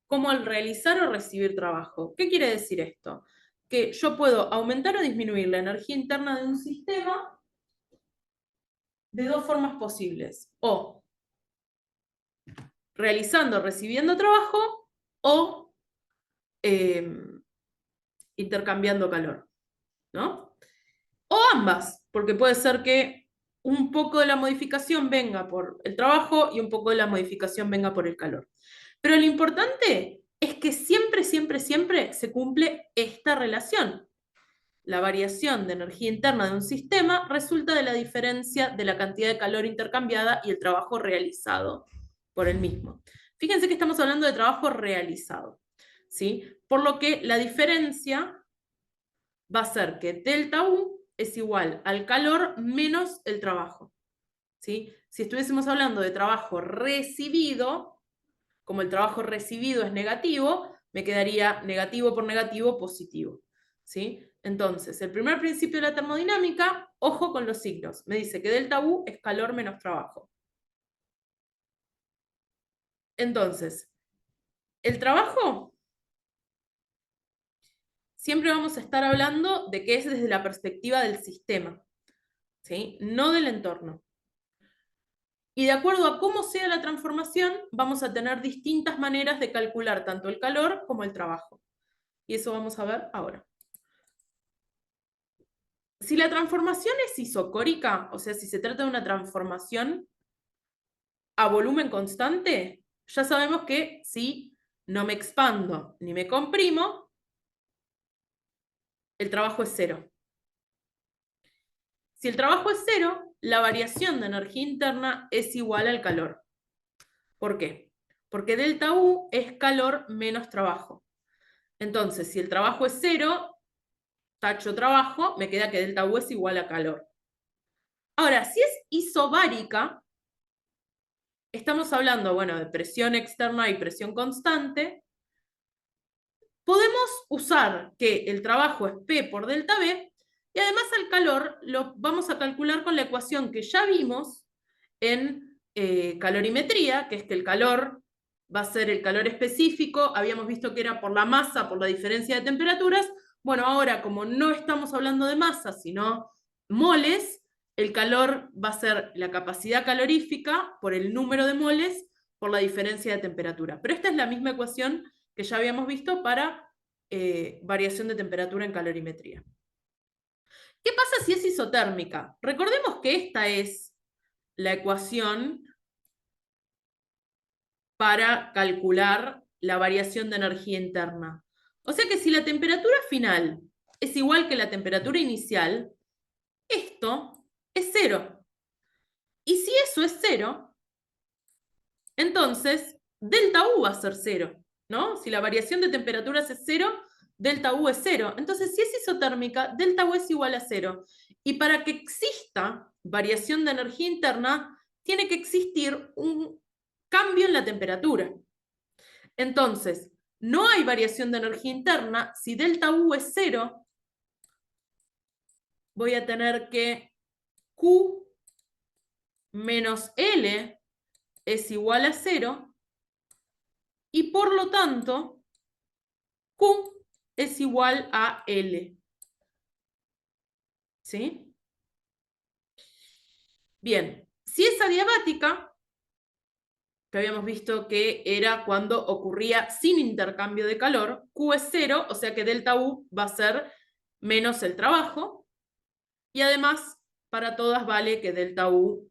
como al realizar o recibir trabajo. ¿Qué quiere decir esto? Que yo puedo aumentar o disminuir la energía interna de un sistema de dos formas posibles. O realizando o recibiendo trabajo o intercambiando calor, ¿no? O ambas, porque puede ser que un poco de la modificación venga por el trabajo y un poco de la modificación venga por el calor. Pero lo importante es que siempre, siempre, siempre se cumple esta relación. La variación de energía interna de un sistema resulta de la diferencia de la cantidad de calor intercambiada y el trabajo realizado por el mismo. Fíjense que estamos hablando de trabajo realizado, ¿sí? Por lo que la diferencia va a ser que delta U es igual al calor menos el trabajo, ¿sí? Si estuviésemos hablando de trabajo recibido, como el trabajo recibido es negativo, me quedaría negativo por negativo positivo, ¿sí? Entonces, el primer principio de la termodinámica, ojo con los signos, me dice que delta U es calor menos trabajo. Entonces, el trabajo, siempre vamos a estar hablando de que es desde la perspectiva del sistema, ¿sí? No del entorno. Y de acuerdo a cómo sea la transformación, vamos a tener distintas maneras de calcular tanto el calor como el trabajo. Y eso vamos a ver ahora. Si la transformación es isocórica, o sea, si se trata de una transformación a volumen constante, ya sabemos que si no me expando ni me comprimo, el trabajo es cero. Si el trabajo es cero, la variación de energía interna es igual al calor. ¿Por qué? Porque delta U es calor menos trabajo. Entonces, si el trabajo es cero, tacho trabajo, me queda que delta U es igual a calor. Ahora, si es isobárica, estamos hablando, bueno, de presión externa y presión constante. Podemos usar que el trabajo es P por delta B y además al calor lo vamos a calcular con la ecuación que ya vimos en calorimetría, que es que el calor va a ser el calor específico, habíamos visto que era por la masa, por la diferencia de temperaturas. Bueno, ahora como no estamos hablando de masa, sino moles, el calor va a ser la capacidad calorífica por el número de moles por la diferencia de temperatura. Pero esta es la misma ecuación que ya habíamos visto para variación de temperatura en calorimetría. ¿Qué pasa si es isotérmica? Recordemos que esta es la ecuación para calcular la variación de energía interna. O sea que si la temperatura final es igual que la temperatura inicial, esto es cero. Y si eso es cero, entonces delta U va a ser cero, ¿no? Si la variación de temperaturas es cero, delta U es cero. Entonces, si es isotérmica, delta U es igual a cero. Y para que exista variación de energía interna, tiene que existir un cambio en la temperatura. Entonces, no hay variación de energía interna. Si delta U es cero, voy a tener que Q menos L es igual a cero y por lo tanto Q es igual a L. ¿Sí? Bien, si es adiabática, que habíamos visto que era cuando ocurría sin intercambio de calor, Q es cero, o sea que delta U va a ser menos el trabajo, y además para todas vale que delta U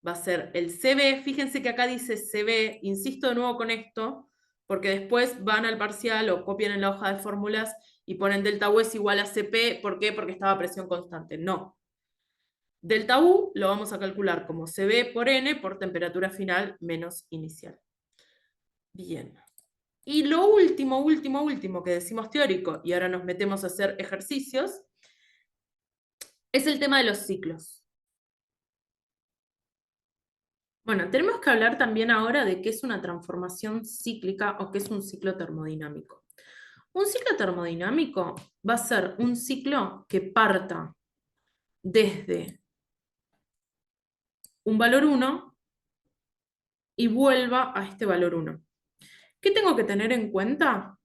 va a ser el CB. Fíjense que acá dice CB, insisto de nuevo con esto, porque después van al parcial o copian en la hoja de fórmulas y ponen delta U es igual a CP. ¿Por qué? Porque estaba a presión constante. No. Delta U lo vamos a calcular como CB por N por temperatura final menos inicial. Bien. Y lo último que decimos teórico, y ahora nos metemos a hacer ejercicios, es el tema de los ciclos. Bueno, tenemos que hablar también ahora de qué es una transformación cíclica o qué es un ciclo termodinámico. Un ciclo termodinámico va a ser un ciclo que parta desde un valor 1 y vuelva a este valor 1. ¿Qué tengo que tener en cuenta?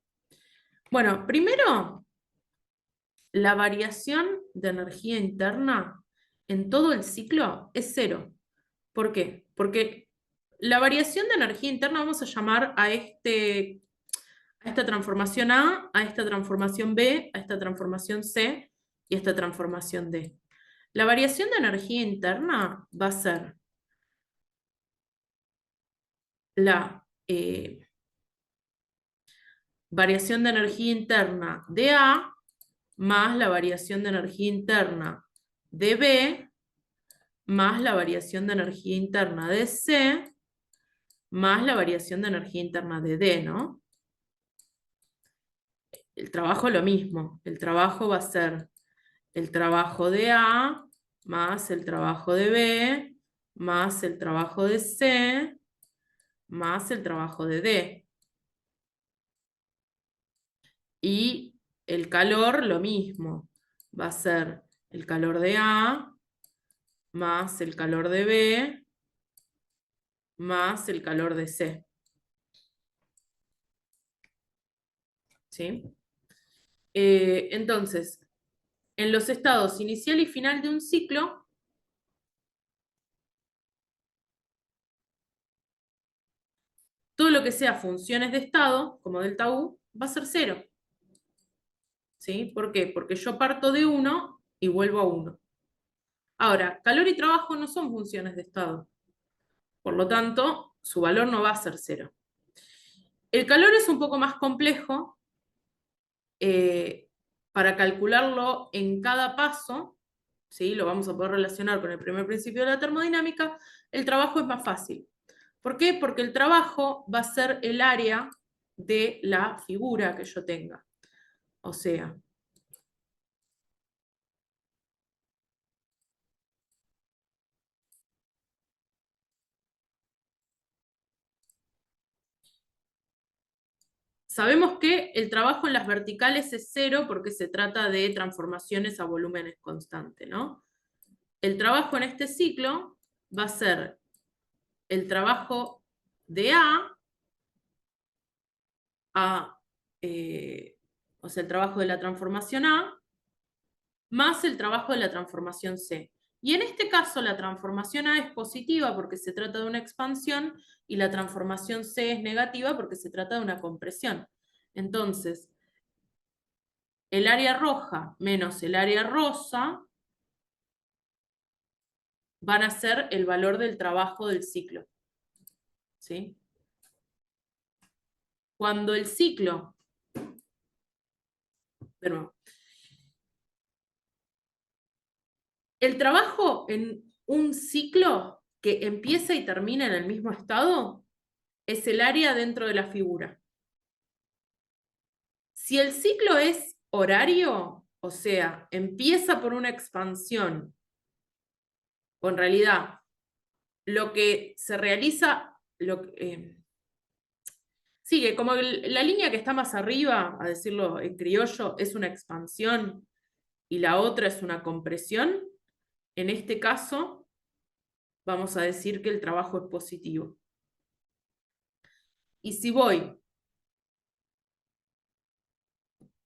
Bueno, primero, la variación de energía interna en todo el ciclo es cero. ¿Por qué? Porque la variación de energía interna vamos a llamar a esta transformación a esta transformación B, a esta transformación C y a esta transformación D. La variación de energía interna va a ser la variación de energía interna de A más la variación de energía interna de B más la variación de energía interna de C más la variación de energía interna de D, ¿no? El trabajo lo mismo. El trabajo va a ser el trabajo de A más el trabajo de B más el trabajo de C más el trabajo de D. Y el calor lo mismo. Va a ser el calor de A más el calor de B más el calor de C. ¿Sí? Entonces, en los estados inicial y final de un ciclo, todo lo que sea funciones de estado, como delta U, va a ser cero. ¿Sí? ¿Por qué? Porque yo parto de 1 y vuelvo a 1. Ahora, calor y trabajo no son funciones de estado. Por lo tanto, su valor no va a ser cero. El calor es un poco más complejo eh, para calcularlo en cada paso, ¿sí? Lo vamos a poder relacionar con el primer principio de la termodinámica. El trabajo es más fácil. ¿Por qué? Porque el trabajo va a ser el área de la figura que yo tenga. O sea, sabemos que el trabajo en las verticales es cero porque se trata de transformaciones a volúmenes constantes, ¿no? El trabajo en este ciclo va a ser el trabajo de A, o sea, el trabajo de la transformación A, más el trabajo de la transformación C. Y en este caso la transformación A es positiva porque se trata de una expansión y la transformación C es negativa porque se trata de una compresión. Entonces, el área roja menos el área rosa van a ser el valor del trabajo del ciclo. ¿Sí? Cuando el ciclo, de nuevo, el trabajo en un ciclo que empieza y termina en el mismo estado es el área dentro de la figura. Si el ciclo es horario, o sea, empieza por una expansión, o en realidad lo que se realiza, sigue como la línea que está más arriba, a decirlo en criollo, es una expansión y la otra es una compresión, en este caso vamos a decir que el trabajo es positivo. Y si voy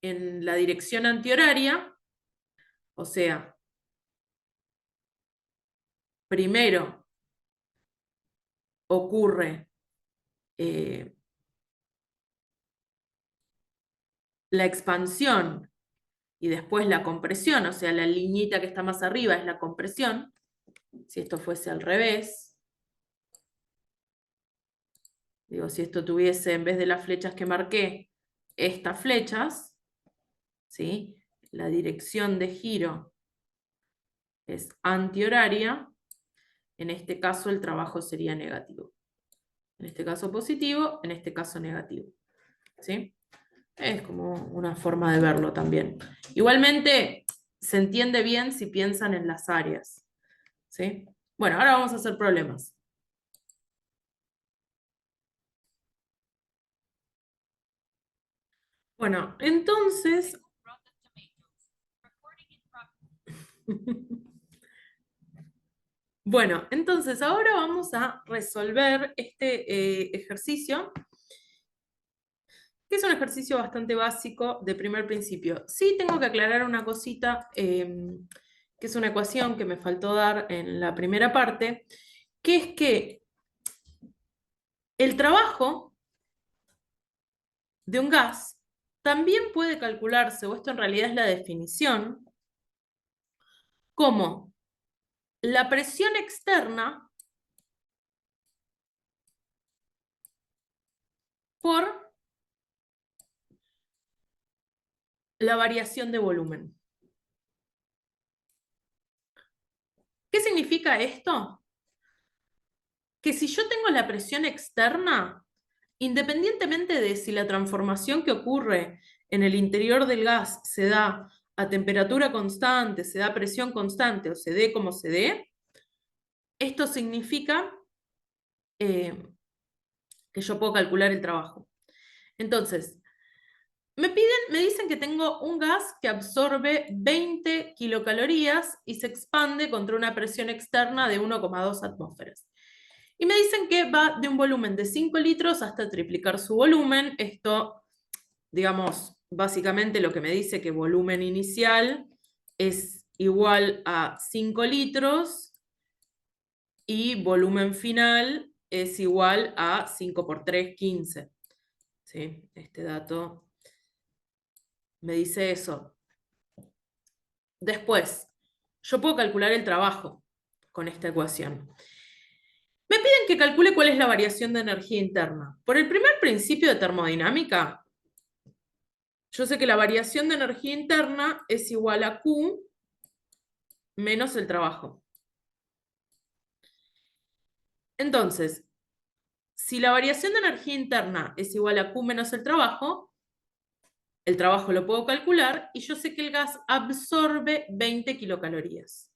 en la dirección antihoraria, o sea, primero ocurre la expansión y después la compresión, o sea, la liñita que está más arriba es la compresión, si esto fuese al revés, digo, si esto tuviese en vez de las flechas que marqué, estas flechas, ¿sí? La dirección de giro es antihoraria, en este caso el trabajo sería negativo. En este caso positivo, en este caso negativo. ¿Sí? Es como una forma de verlo también. Igualmente, se entiende bien si piensan en las áreas. ¿Sí? Bueno, ahora vamos a hacer problemas. Bueno, entonces... Bueno, entonces ahora vamos a resolver este ejercicio, que es un ejercicio bastante básico de primer principio. Sí tengo que aclarar una cosita, que es una ecuación que me faltó dar en la primera parte, que es que el trabajo de un gas también puede calcularse, o esto en realidad es la definición, como la presión externa por la variación de volumen. ¿Qué significa esto? Que si yo tengo la presión externa, independientemente de si la transformación que ocurre en el interior del gas se da a temperatura constante, se da a presión constante o se dé como se dé, esto significa que yo puedo calcular el trabajo. Entonces, me dicen que tengo un gas que absorbe 20 kilocalorías y se expande contra una presión externa de 1,2 atmósferas. Y me dicen que va de un volumen de 5 litros hasta triplicar su volumen. Esto, digamos, básicamente lo que me dice que volumen inicial es igual a 5 litros y volumen final es igual a 5 por 3, 15. ¿Sí? Este dato me dice eso. Después, yo puedo calcular el trabajo con esta ecuación. Me piden que calcule cuál es la variación de energía interna. Por el primer principio de termodinámica, yo sé que la variación de energía interna es igual a Q menos el trabajo. Entonces, si la variación de energía interna es igual a Q menos el trabajo lo puedo calcular y yo sé que el gas absorbe 20 kilocalorías.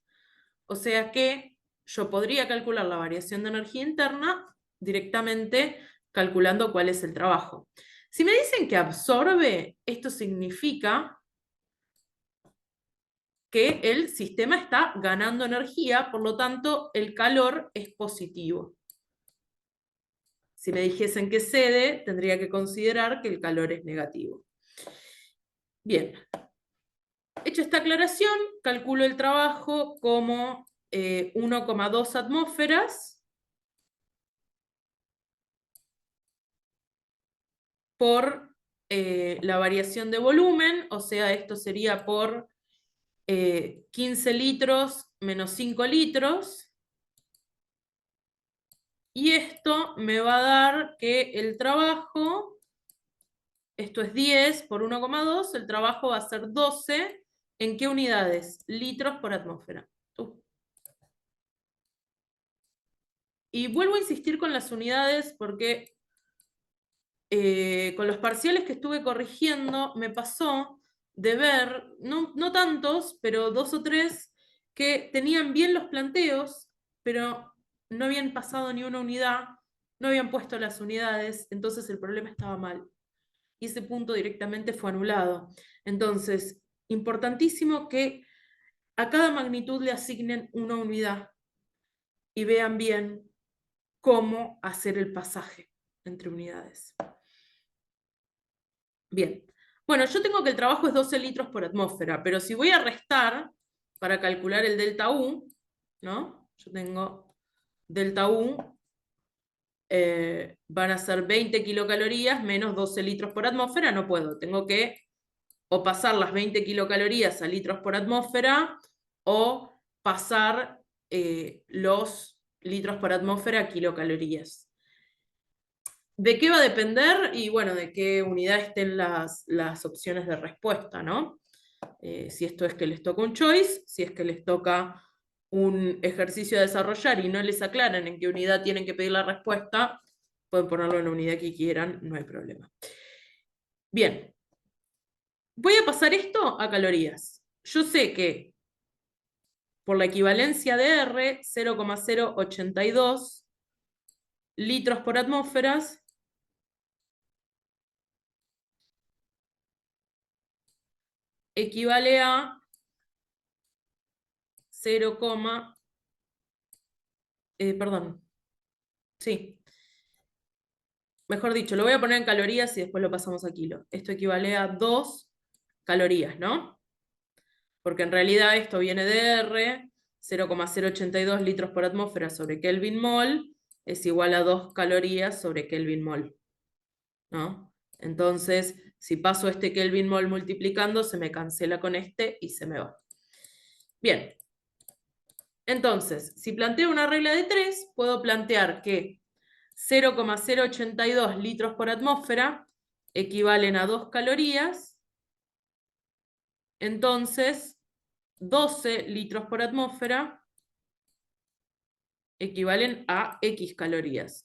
O sea que yo podría calcular la variación de energía interna directamente calculando cuál es el trabajo. Si me dicen que absorbe, esto significa que el sistema está ganando energía, por lo tanto el calor es positivo. Si me dijesen que cede, tendría que considerar que el calor es negativo. Bien, hecha esta aclaración, calculo el trabajo como 1,2 atmósferas por la variación de volumen, o sea, esto sería por 15 litros menos 5 litros, y esto me va a dar que el trabajo, esto es 10 por 1,2, el trabajo va a ser 12, ¿en qué unidades? Litros por atmósfera. Y vuelvo a insistir con las unidades porque con los parciales que estuve corrigiendo me pasó de ver, no tantos, pero 2 o 3, que tenían bien los planteos, pero no habían pasado ni una unidad, no habían puesto las unidades, entonces el problema estaba mal. Y ese punto directamente fue anulado. Entonces, importantísimo que a cada magnitud le asignen una unidad y vean bien cómo hacer el pasaje entre unidades. Bien. Bueno, yo tengo que el trabajo es 12 litros por atmósfera, pero si voy a restar para calcular el delta U, ¿no? Yo tengo delta U, van a ser 20 kilocalorías menos 12 litros por atmósfera, no puedo. Tengo que o pasar las 20 kilocalorías a litros por atmósfera o pasar los litros por atmósfera a kilocalorías. ¿De qué va a depender? Y bueno, de qué unidad estén las opciones de respuesta, ¿no? Si esto es que les toca un choice, si es que les toca un ejercicio a desarrollar y no les aclaran en qué unidad tienen que pedir la respuesta, pueden ponerlo en la unidad que quieran, no hay problema. Bien, voy a pasar esto a calorías. Yo sé que por la equivalencia de R, 0,082 litros por atmósferas equivale a 0, perdón, sí, mejor dicho, lo voy a poner en calorías y después lo pasamos a kilo. Esto equivale a 2 calorías, ¿no? Porque en realidad esto viene de R, 0,082 litros por atmósfera sobre Kelvin mol, es igual a 2 calorías sobre Kelvin mol, ¿no? Entonces, si paso este Kelvin mol multiplicando, se me cancela con este y se me va. Bien, entonces, si planteo una regla de 3, puedo plantear que 0,082 litros por atmósfera equivalen a 2 calorías, entonces 12 litros por atmósfera equivalen a X calorías.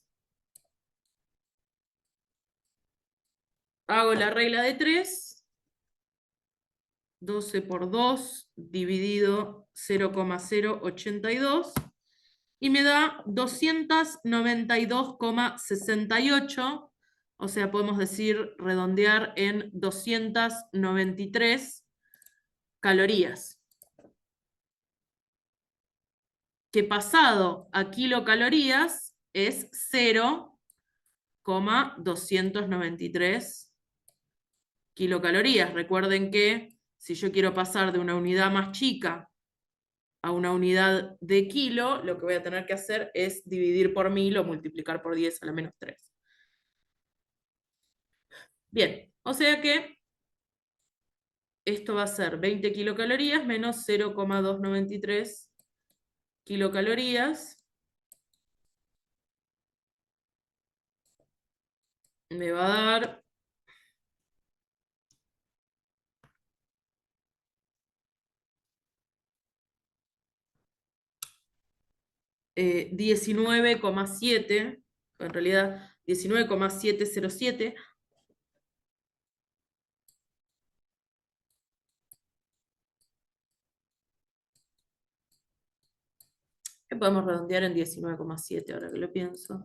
Hago la regla de 3, 12 por 2 dividido 0,082 y me da 292,68, o sea, podemos decir, redondear en 293 calorías. Que pasado a kilocalorías es 0,293 kilocalorías. Recuerden que si yo quiero pasar de una unidad más chica a una unidad de kilo, lo que voy a tener que hacer es dividir por 1000 o multiplicar por 10 a la menos 3. Bien, o sea que esto va a ser 20 kilocalorías menos 0,293 kilocalorías. Me va a dar 19,7, en realidad 19,707. Que podemos redondear en 19,7 ahora que lo pienso.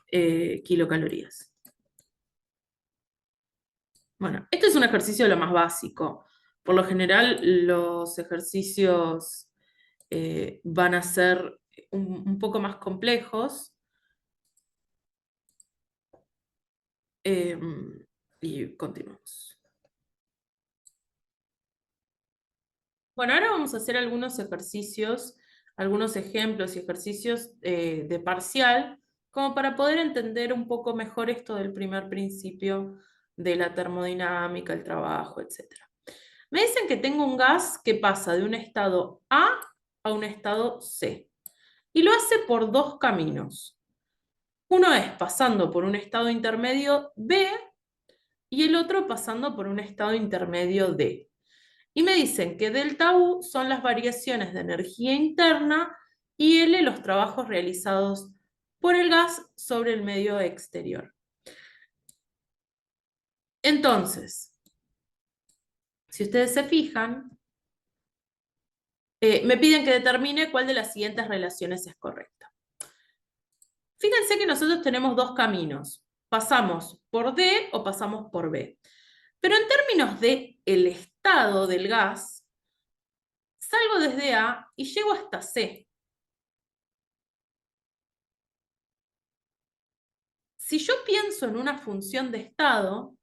Kilocalorías. Bueno, este es un ejercicio de lo más básico. Por lo general, los ejercicios van a ser un poco más complejos. Y continuamos. Bueno, ahora vamos a hacer algunos ejercicios, algunos ejemplos y ejercicios de parcial, como para poder entender un poco mejor esto del primer principio de la termodinámica, el trabajo, etc. Me dicen que tengo un gas que pasa de un estado a un estado C. Y lo hace por dos caminos. Uno es pasando por un estado intermedio B y el otro pasando por un estado intermedio D. Y me dicen que delta U son las variaciones de energía interna y L los trabajos realizados por el gas sobre el medio exterior. Entonces, si ustedes se fijan, me piden que determine cuál de las siguientes relaciones es correcta. Fíjense que nosotros tenemos dos caminos. Pasamos por D o pasamos por B. Pero en términos de el estado del gas, salgo desde A y llego hasta C. Si yo pienso en una función de estado,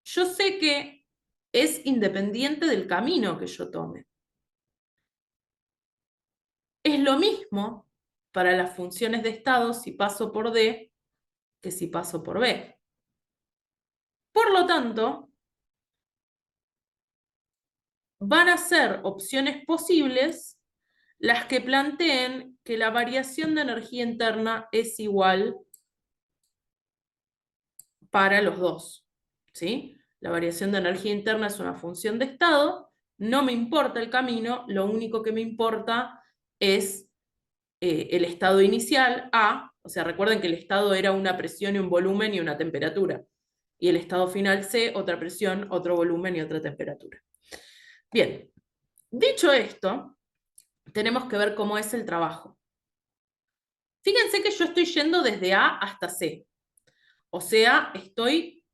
yo sé que es independiente del camino que yo tome. Es lo mismo para las funciones de estado si paso por D que si paso por B. Por lo tanto, van a ser opciones posibles las que planteen que la variación de energía interna es igual para los dos, ¿sí? La variación de energía interna es una función de estado, no me importa el camino, lo único que me importa es el estado inicial, A, o sea, recuerden que el estado era una presión y un volumen y una temperatura, y el estado final C, otra presión, otro volumen y otra temperatura. Bien, dicho esto, tenemos que ver cómo es el trabajo. Fíjense que yo estoy yendo desde A hasta C, o sea, estoy,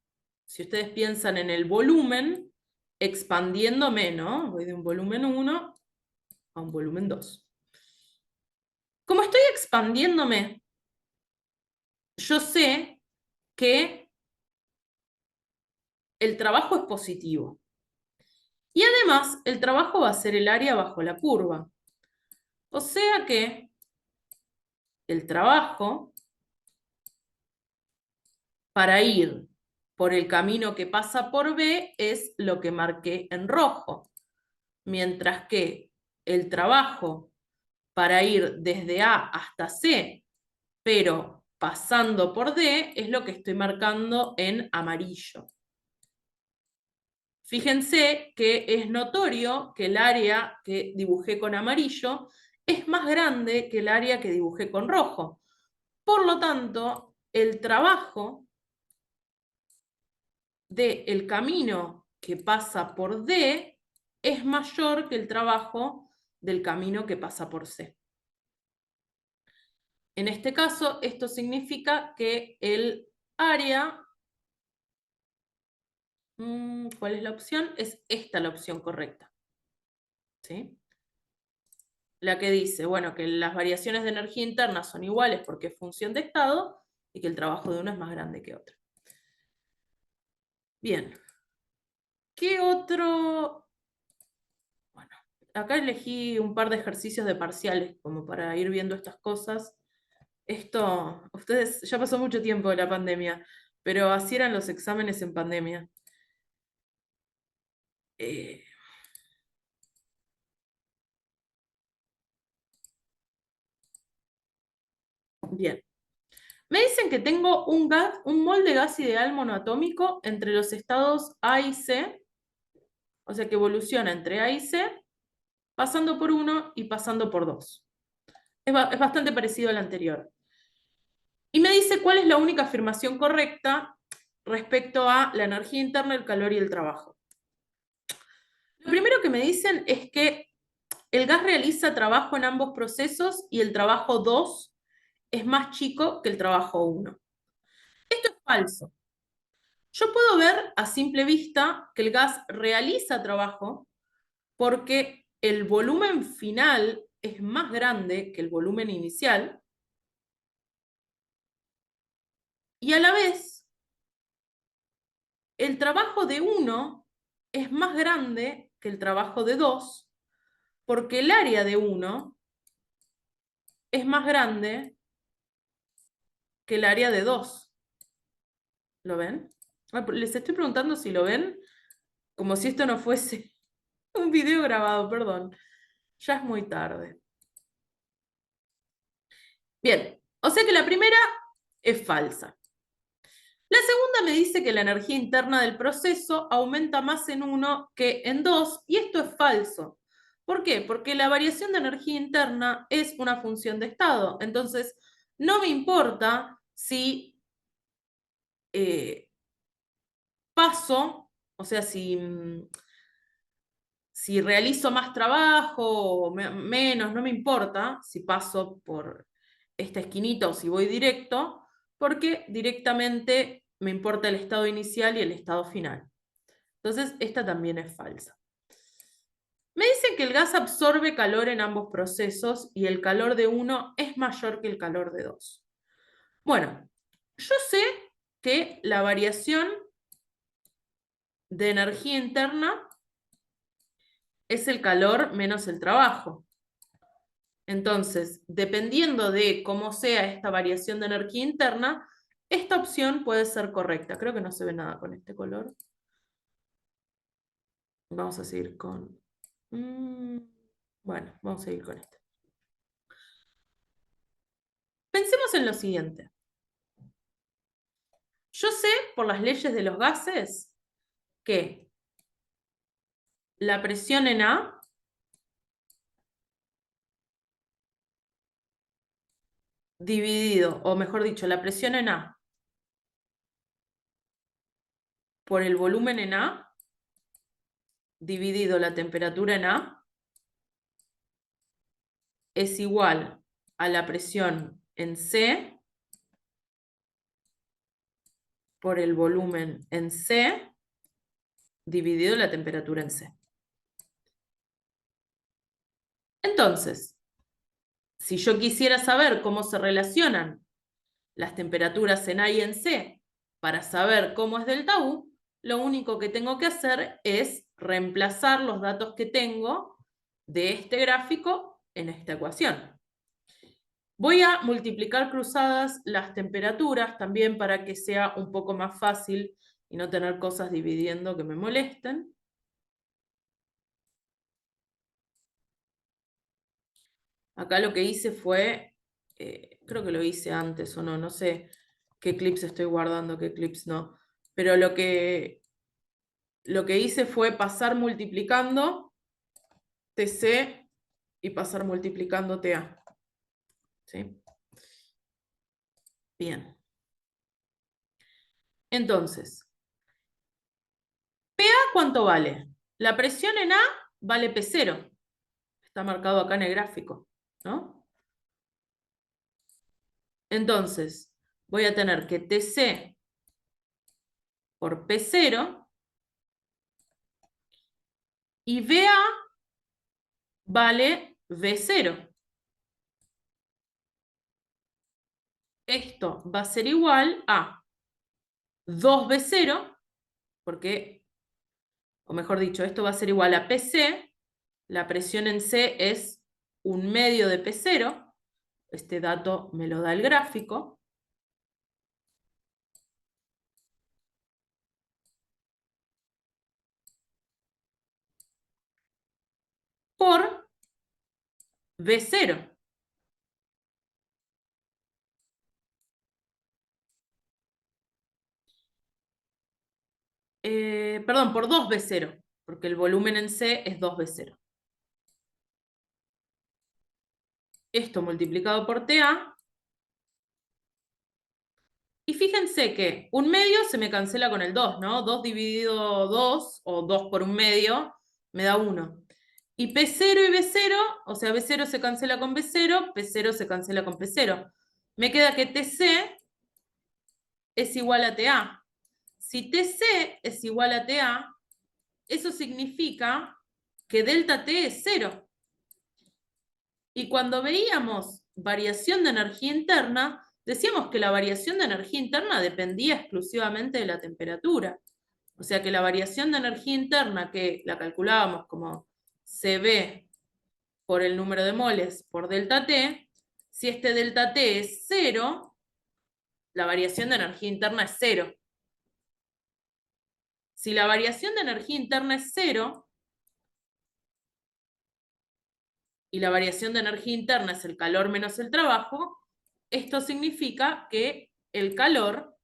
si ustedes piensan en el volumen, expandiéndome, ¿no? Voy de un volumen 1 a un volumen 2. Como estoy expandiéndome, yo sé que el trabajo es positivo. Y además, el trabajo va a ser el área bajo la curva. O sea que el trabajo para ir por el camino que pasa por B es lo que marqué en rojo. Mientras que el trabajo para ir desde A hasta C, pero pasando por D, es lo que estoy marcando en amarillo. Fíjense que es notorio que el área que dibujé con amarillo es más grande que el área que dibujé con rojo. Por lo tanto, el trabajo del camino que pasa por D es mayor que el trabajo del camino que pasa por C. En este caso, esto significa que el área, ¿cuál es la opción? Es esta la opción correcta. ¿Sí? La que dice, bueno, que las variaciones de energía interna son iguales porque es función de estado y que el trabajo de uno es más grande que otro. Bien. ¿Qué otro? Bueno, acá elegí un par de ejercicios de parciales como para ir viendo estas cosas. Esto, ustedes, ya pasó mucho tiempo de la pandemia, pero así eran los exámenes en pandemia. Eh, bien. Me dicen que tengo un mol de gas ideal monoatómico entre los estados A y C, o sea que evoluciona entre A y C, pasando por 1 y pasando por 2. Es bastante parecido al anterior. Y me dice cuál es la única afirmación correcta respecto a la energía interna, el calor y el trabajo. Lo primero que me dicen es que el gas realiza trabajo en ambos procesos y el trabajo 2 es más chico que el trabajo 1. Esto es falso. Yo puedo ver a simple vista que el gas realiza trabajo porque el volumen final es más grande que el volumen inicial y a la vez el trabajo de 1 es más grande que el trabajo de 2 porque el área de 1 es más grande que el área de 2. ¿Lo ven? Les estoy preguntando si lo ven, como si esto no fuese un video grabado, perdón. Ya es muy tarde. Bien, o sea que la primera es falsa. La segunda me dice que la energía interna del proceso aumenta más en 1 que en 2, y esto es falso. ¿Por qué? Porque la variación de energía interna es una función de estado. Entonces, no me importa si paso, o sea, si realizo más trabajo o menos, no me importa si paso por esta esquinita o si voy directo, porque directamente me importa el estado inicial y el estado final. Entonces, esta también es falsa. Me dice que el gas absorbe calor en ambos procesos y el calor de uno es mayor que el calor de dos. Bueno, yo sé que la variación de energía interna es el calor menos el trabajo. Entonces, dependiendo de cómo sea esta variación de energía interna, esta opción puede ser correcta. Creo que no se ve nada con este color. Vamos a seguir con... Bueno, vamos a seguir con este. Pensemos en lo siguiente. Yo sé, por las leyes de los gases, que la presión en A dividido, o mejor dicho, la presión en A por el volumen en A dividido la temperatura en A es igual a la presión en C por el volumen en C dividido la temperatura en C. Entonces, si yo quisiera saber cómo se relacionan las temperaturas en A y en C para saber cómo es delta U, lo único que tengo que hacer es reemplazar los datos que tengo de este gráfico en esta ecuación. Voy a multiplicar cruzadas las temperaturas también para que sea un poco más fácil y no tener cosas dividiendo que me molesten. Acá lo que hice fue, creo que lo hice antes o no, no sé qué clips estoy guardando, qué clips no, pero lo que hice fue pasar multiplicando TC y pasar multiplicando TA. ¿Sí? Bien. Entonces, ¿PA cuánto vale? La presión en A vale P0. Está marcado acá en el gráfico, ¿no? Entonces, voy a tener que TC por P0 y VA vale V0. Esto va a ser igual a 2V0, porque, o mejor dicho, esto va a ser igual a PC, la presión en C es 1/2 de P0, este dato me lo da el gráfico, por V0. Perdón, por 2V0, porque el volumen en C es 2V0. Esto multiplicado por TA. Y fíjense que 1/2 se me cancela con el 2, ¿no? 2 dividido 2, o 2 por 1/2, me da 1. Y P0 y B0, o sea, B0 se cancela con B0, P0 se cancela con P0. Me queda que TC es igual a TA. Si TC es igual a TA, eso significa que delta T es 0. Y cuando veíamos variación de energía interna, decíamos que la variación de energía interna dependía exclusivamente de la temperatura. O sea que la variación de energía interna, que la calculábamos como CB por el número de moles por delta T, si este delta T es 0, la variación de energía interna es 0. Si la variación de energía interna es 0 y la variación de energía interna es el calor menos el trabajo, esto significa que el calor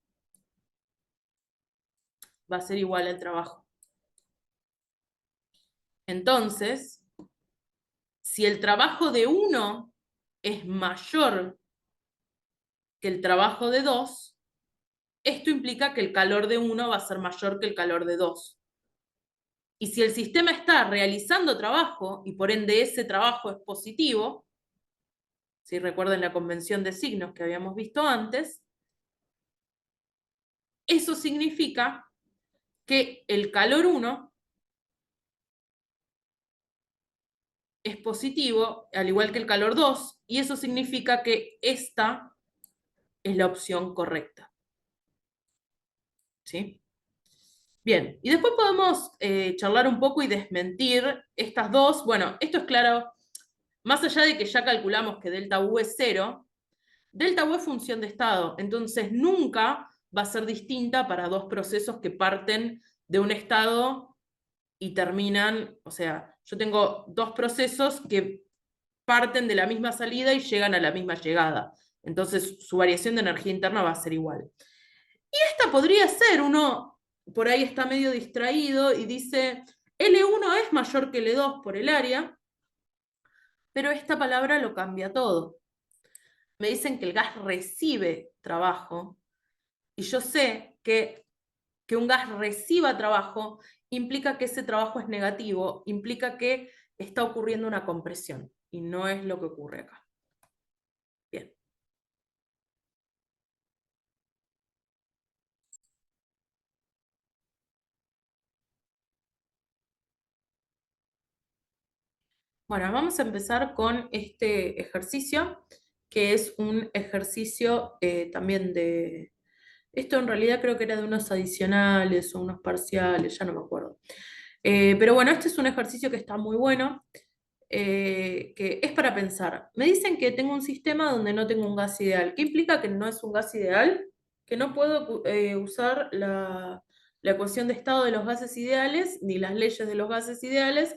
va a ser igual al trabajo. Entonces, si el trabajo de 1 es mayor que el trabajo de 2, esto implica que el calor de 1 va a ser mayor que el calor de 2. Y si el sistema está realizando trabajo y por ende ese trabajo es positivo, si recuerdan la convención de signos que habíamos visto antes, eso significa que el calor 1 es positivo, al igual que el calor 2, y eso significa que esta es la opción correcta. ¿Sí? Bien, y después podemos charlar un poco y desmentir estas dos. Bueno, esto es claro, más allá de que ya calculamos que delta U es 0, delta U es función de estado, entonces nunca va a ser distinta para dos procesos que parten de un estado y terminan, o sea, yo tengo dos procesos que parten de la misma salida y llegan a la misma llegada. Entonces su variación de energía interna va a ser igual. Y esta podría ser, uno por ahí está medio distraído y dice, L1 es mayor que L2 por el área, pero esta palabra lo cambia todo. Me dicen que el gas recibe trabajo y yo sé que un gas reciba trabajo implica que ese trabajo es negativo, implica que está ocurriendo una compresión y no es lo que ocurre acá. Bien. Bueno, vamos a empezar con este ejercicio, que es un ejercicio también de... Esto en realidad creo que era de unos adicionales o unos parciales, ya no me acuerdo. Pero bueno, este es un ejercicio que está muy bueno, que es para pensar. Me dicen que tengo un sistema donde no tengo un gas ideal. ¿Qué implica que no es un gas ideal? Que no puedo usar la ecuación de estado de los gases ideales ni las leyes de los gases ideales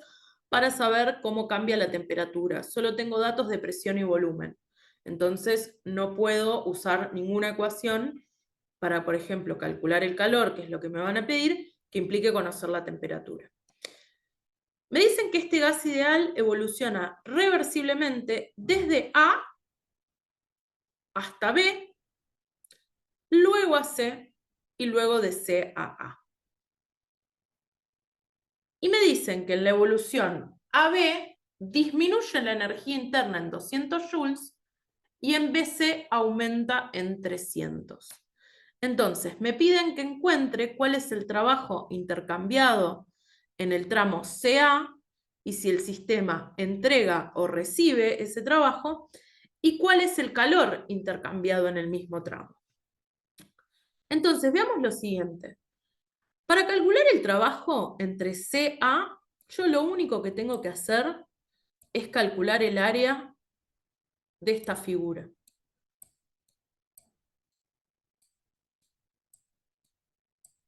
para saber cómo cambia la temperatura. Solo tengo datos de presión y volumen. Entonces, no puedo usar ninguna ecuación para, por ejemplo, calcular el calor, que es lo que me van a pedir, que implique conocer la temperatura. Me dicen que este gas ideal evoluciona reversiblemente desde A hasta B, luego a C y luego de C a A. Y me dicen que en la evolución AB disminuye la energía interna en 200 joules y en BC aumenta en 300. Entonces, me piden que encuentre cuál es el trabajo intercambiado en el tramo CA y si el sistema entrega o recibe ese trabajo y cuál es el calor intercambiado en el mismo tramo. Entonces, veamos lo siguiente. Para calcular el trabajo entre CA, yo lo único que tengo que hacer es calcular el área de esta figura.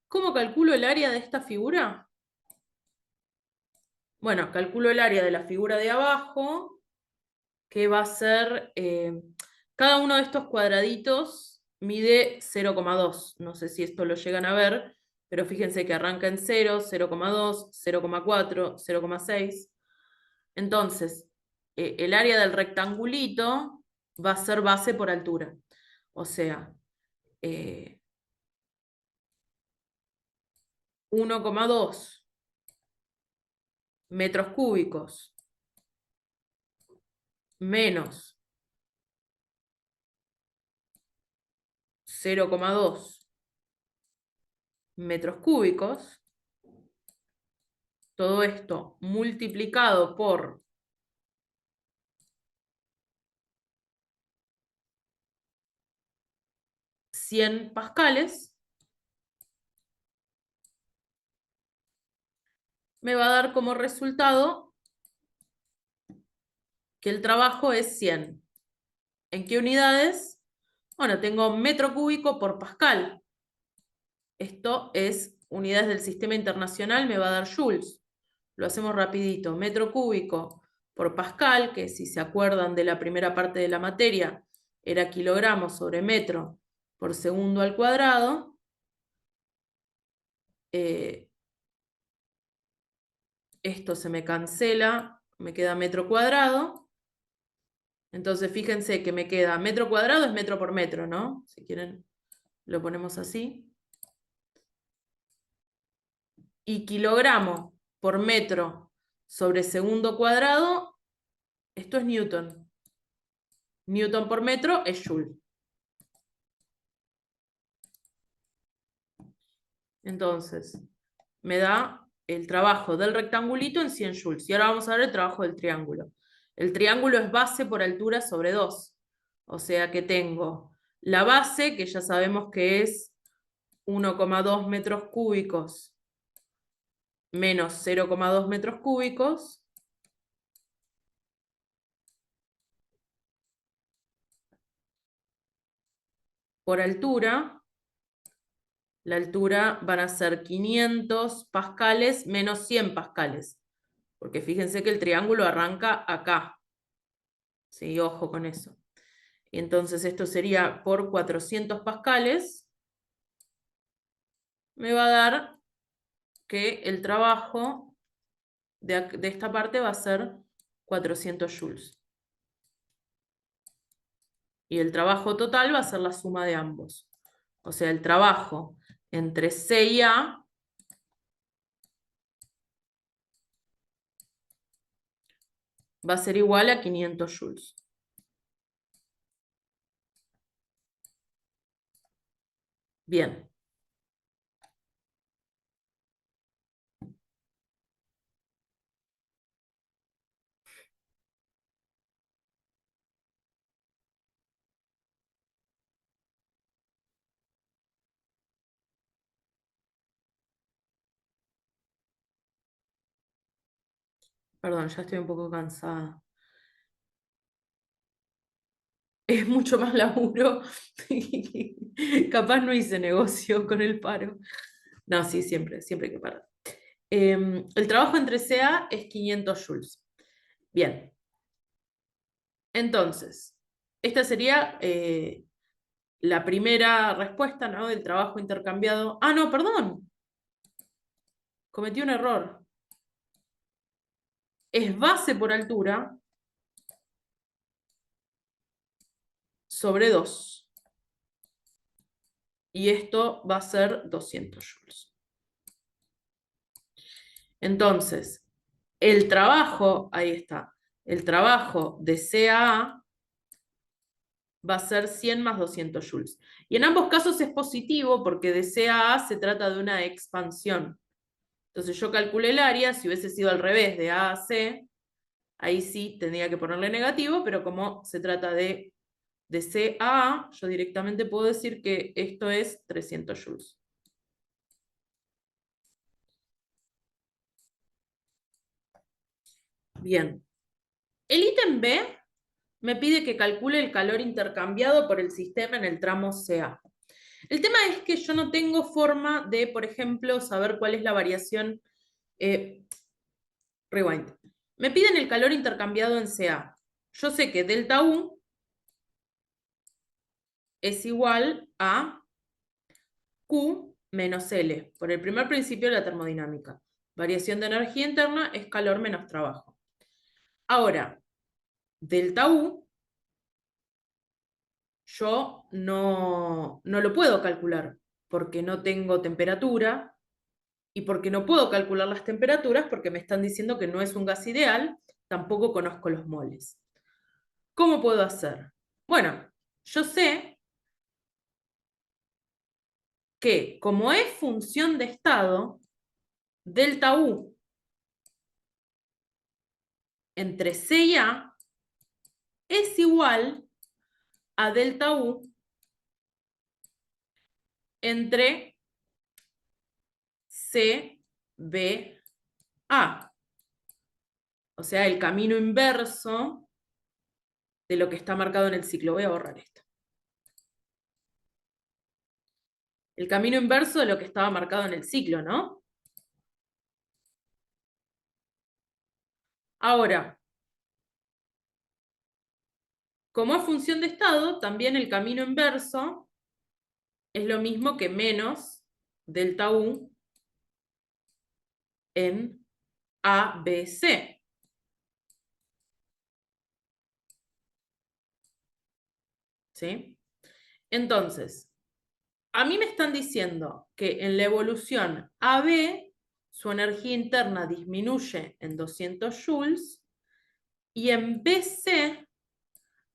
¿Cómo calculo el área de esta figura? Bueno, calculo el área de la figura de abajo, que va a ser, cada uno de estos cuadraditos mide 0,2. No sé si esto lo llegan a ver, pero fíjense que arranca en 0, 0,2, 0,4, 0,6. Entonces, el área del rectangulito va a ser base por altura. O sea, 1,2 metros cúbicos menos 0,2 metros cúbicos, todo esto multiplicado por 100 pascales, me va a dar como resultado que el trabajo es 100. ¿En qué unidades? Bueno, tengo metro cúbico por pascal. Esto es unidades del sistema internacional, me va a dar joules. Lo hacemos rapidito. Metro cúbico por pascal, que si se acuerdan de la primera parte de la materia, era kilogramos sobre metro por segundo al cuadrado. Esto se me cancela, me queda metro cuadrado. Entonces fíjense que me queda metro cuadrado es metro por metro, ¿no? Si quieren, lo ponemos así. Y kilogramo por metro sobre segundo cuadrado, esto es Newton. Newton por metro es Joule. Entonces, me da el trabajo del rectangulito en 100 joules. Y ahora vamos a ver el trabajo del triángulo. El triángulo es base por altura sobre 2. O sea que tengo la base, que ya sabemos que es 1,2 metros cúbicos menos 0,2 metros cúbicos por altura. La altura van a ser 500 pascales menos 100 pascales. Porque fíjense que el triángulo arranca acá. Sí, ojo con eso. Y entonces esto sería por 400 pascales. Me va a dar que el trabajo de esta parte va a ser 400 joules. Y el trabajo total va a ser la suma de ambos. O sea, el trabajo entre C y A va a ser igual a 500 joules. Bien. Perdón, ya estoy un poco cansada. Es mucho más laburo. Capaz no hice negocio con el paro. No, sí, siempre, siempre hay que parar. El trabajo entre CA es 500 joules. Bien, entonces, esta sería la primera respuesta, ¿no? Del trabajo intercambiado. Ah, no, perdón, cometí un error. Es base por altura sobre 2. Y esto va a ser 200 joules. Entonces, el trabajo, ahí está, el trabajo de CA va a ser 100 más 200 joules. Y en ambos casos es positivo porque de CA se trata de una expansión. Entonces yo calculé el área, si hubiese sido al revés, de A a C, ahí sí tendría que ponerle negativo, pero como se trata de C a A, yo directamente puedo decir que esto es 300 joules. Bien. El ítem B me pide que calcule el calor intercambiado por el sistema en el tramo CA. El tema es que yo no tengo forma de, por ejemplo, saber cuál es la variación. Rewind. Me piden el calor intercambiado en CA. Yo sé que delta U es igual a Q menos L, por el primer principio de la termodinámica. Variación de energía interna es calor menos trabajo. Ahora, delta U yo no lo puedo calcular porque no tengo temperatura y porque no puedo calcular las temperaturas porque me están diciendo que no es un gas ideal, tampoco conozco los moles. ¿Cómo puedo hacer? Bueno, yo sé que como es función de estado, delta U entre C y A es igual a delta U entre C, B, A. O sea, el camino inverso de lo que está marcado en el ciclo. Voy a borrar esto. El camino inverso de lo que estaba marcado en el ciclo, ¿no? Ahora, como es función de estado, también el camino inverso es lo mismo que menos delta U en ABC. ¿Sí? Entonces, a mí me están diciendo que en la evolución AB su energía interna disminuye en 200 joules y en BC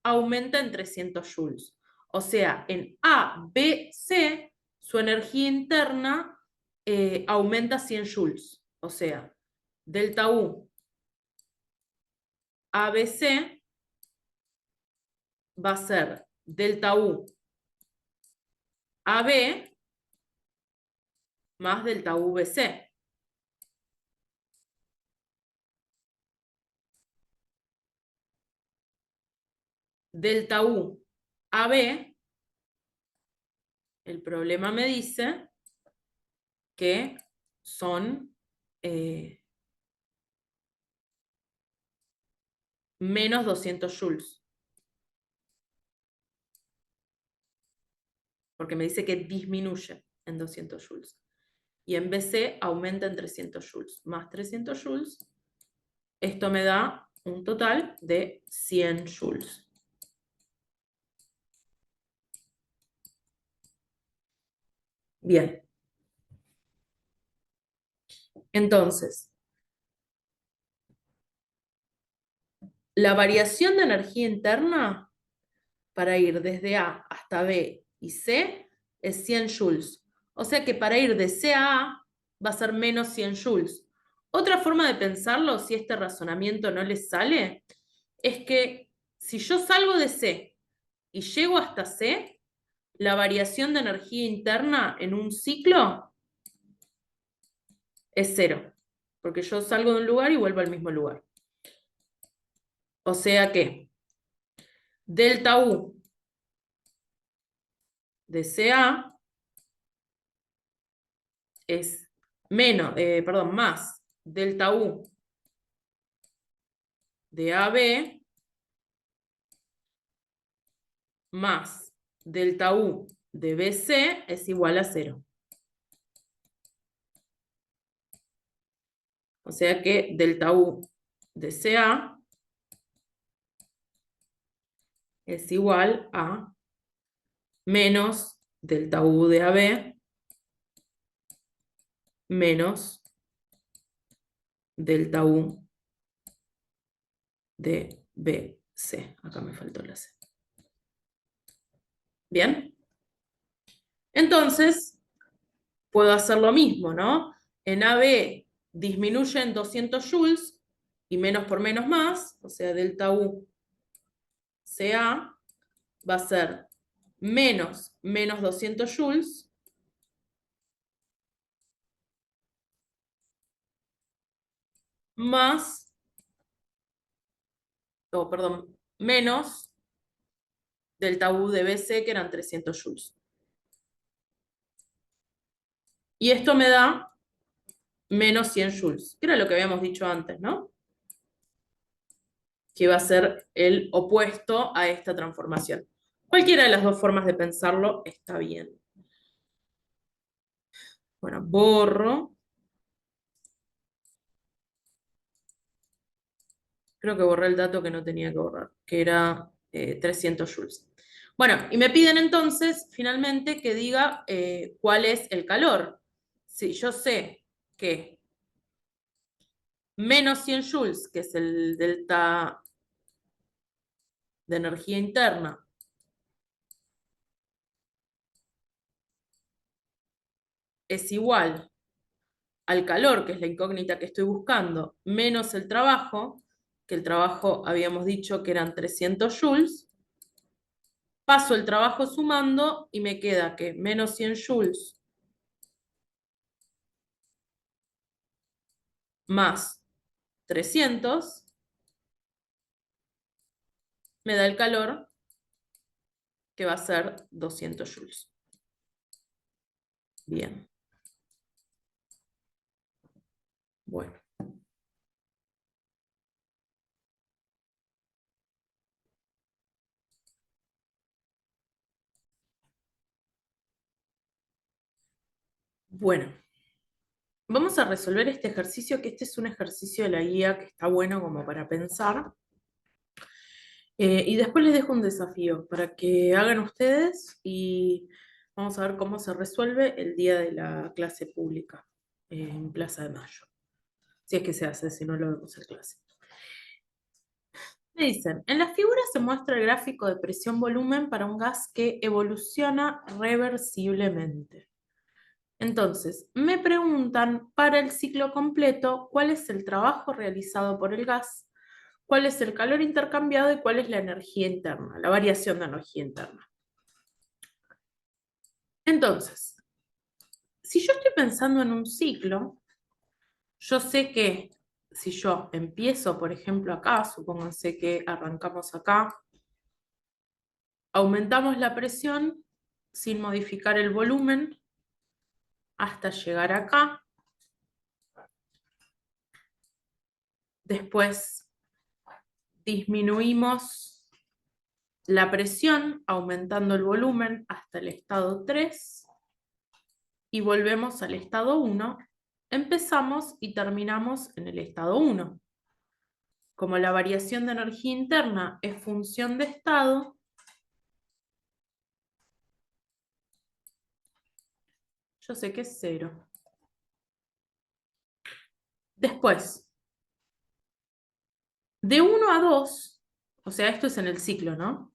aumenta en 300 joules. O sea, en ABC su energía interna aumenta 100 joules. O sea, delta U ABC va a ser delta U AB más delta U BC. Delta U AB, el problema me dice que son menos 200 joules. Porque me dice que disminuye en 200 joules. Y en BC aumenta en 300 joules. Más 300 joules, esto me da un total de 100 joules. Bien. Entonces, la variación de energía interna para ir desde A hasta B y C es 100 joules. O sea que para ir de C a A va a ser menos 100 joules. Otra forma de pensarlo, si este razonamiento no les sale, es que si yo salgo de C y llego hasta C, la variación de energía interna en un ciclo es 0, porque yo salgo de un lugar y vuelvo al mismo lugar. O sea que delta U de CA es más delta U de AB más delta U de BC es igual a 0. O sea que delta U de CA es igual a menos delta U de AB menos delta U de BC. Acá me faltó la C. ¿Bien? Entonces, puedo hacer lo mismo, ¿no? En AB disminuyen 200 joules y menos por menos más, o sea, delta U CA va a ser menos 200 joules más, perdón, menos delta U de BC, que eran 300 joules. Y esto me da menos 100 joules, que era lo que habíamos dicho antes, ¿no? Que va a ser el opuesto a esta transformación. Cualquiera de las dos formas de pensarlo está bien. Bueno, borro. Creo que borré el dato que no tenía que borrar, que era 300 joules. Bueno, y me piden entonces, finalmente, que diga cuál es el calor. Si yo sé que menos 100 joules, que es el delta de energía interna, es igual al calor, que es la incógnita que estoy buscando, menos el trabajo, que el trabajo habíamos dicho que eran 300 joules, paso el trabajo sumando y me queda que menos 100 joules más 300 me da el calor, que va a ser 200 joules. Bien. Bueno. Bueno. Vamos a resolver este ejercicio, que este es un ejercicio de la guía que está bueno como para pensar. Y después les dejo un desafío para que hagan ustedes y vamos a ver cómo se resuelve el día de la clase pública en Plaza de Mayo. Si es que se hace, si no lo vemos en clase. Me dicen, en la figura se muestra el gráfico de presión-volumen para un gas que evoluciona reversiblemente. Entonces, me preguntan para el ciclo completo cuál es el trabajo realizado por el gas, cuál es el calor intercambiado y cuál es la energía interna, la variación de energía interna. Entonces, si yo estoy pensando en un ciclo, yo sé que si yo empiezo, por ejemplo, acá, supónganse que arrancamos acá, aumentamos la presión sin modificar el volumen hasta llegar acá. Después disminuimos la presión aumentando el volumen hasta el estado 3 y volvemos al estado 1. Empezamos y terminamos en el estado 1. Como la variación de energía interna es función de estado, yo sé que es 0. Después, de 1 a 2, o sea, esto es en el ciclo, ¿no?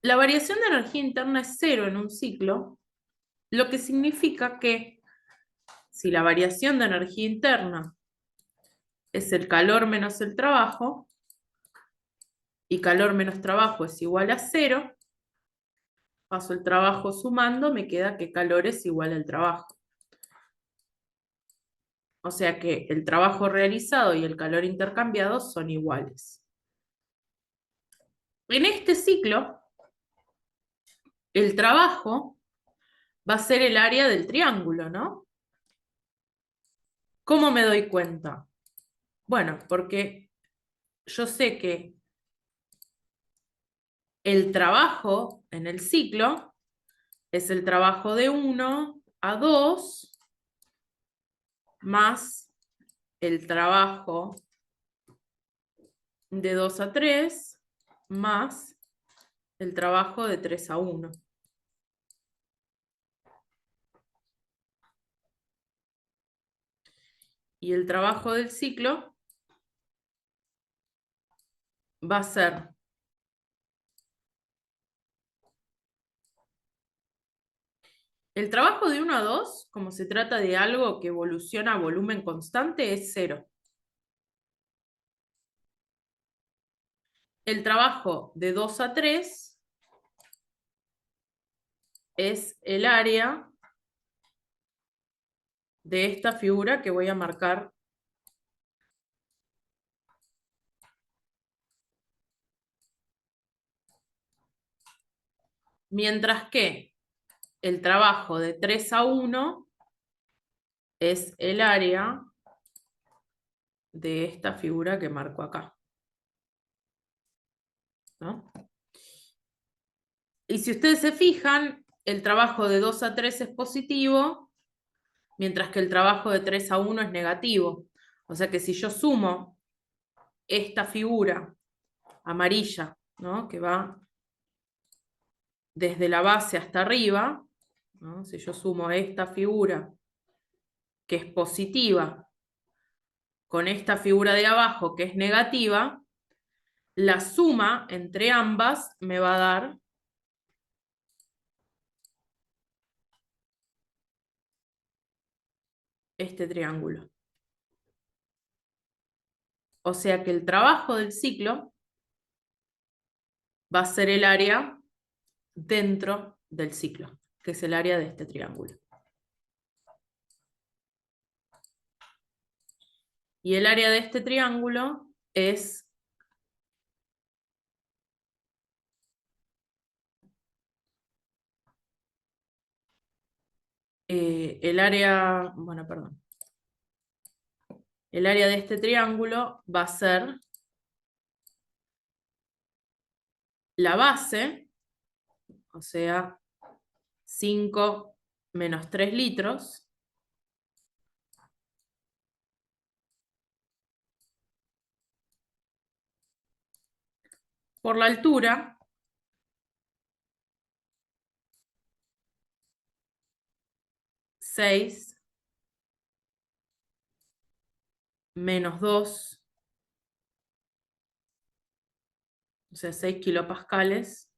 La variación de energía interna es 0 en un ciclo, lo que significa que si la variación de energía interna es el calor menos el trabajo, y calor menos trabajo es igual a 0, paso el trabajo sumando, me queda que calor es igual al trabajo. O sea que el trabajo realizado y el calor intercambiado son iguales. En este ciclo, el trabajo va a ser el área del triángulo, ¿no? ¿Cómo me doy cuenta? Bueno, porque yo sé que el trabajo en el ciclo es el trabajo de 1 a 2 más el trabajo de 2 a 3 más el trabajo de 3 a 1. Y el trabajo del ciclo va a ser el trabajo de 1 a 2, como se trata de algo que evoluciona a volumen constante, es 0. El trabajo de 2 a 3 es el área de esta figura que voy a marcar. Mientras que el trabajo de 3 a 1 es el área de esta figura que marco acá, ¿no? Y si ustedes se fijan, el trabajo de 2 a 3 es positivo, mientras que el trabajo de 3 a 1 es negativo. O sea que si yo sumo esta figura amarilla, ¿no? Que va desde la base hasta arriba, ¿no? Si yo sumo esta figura que es positiva con esta figura de abajo que es negativa, la suma entre ambas me va a dar este triángulo. O sea que el trabajo del ciclo va a ser el área dentro del ciclo, que es el área de este triángulo. Y el área de este triángulo es el área, bueno, perdón. El área de este triángulo va a ser la base, o sea, 5 menos 3 litros, por la altura, 6 menos 2, o sea, 6 kilopascales,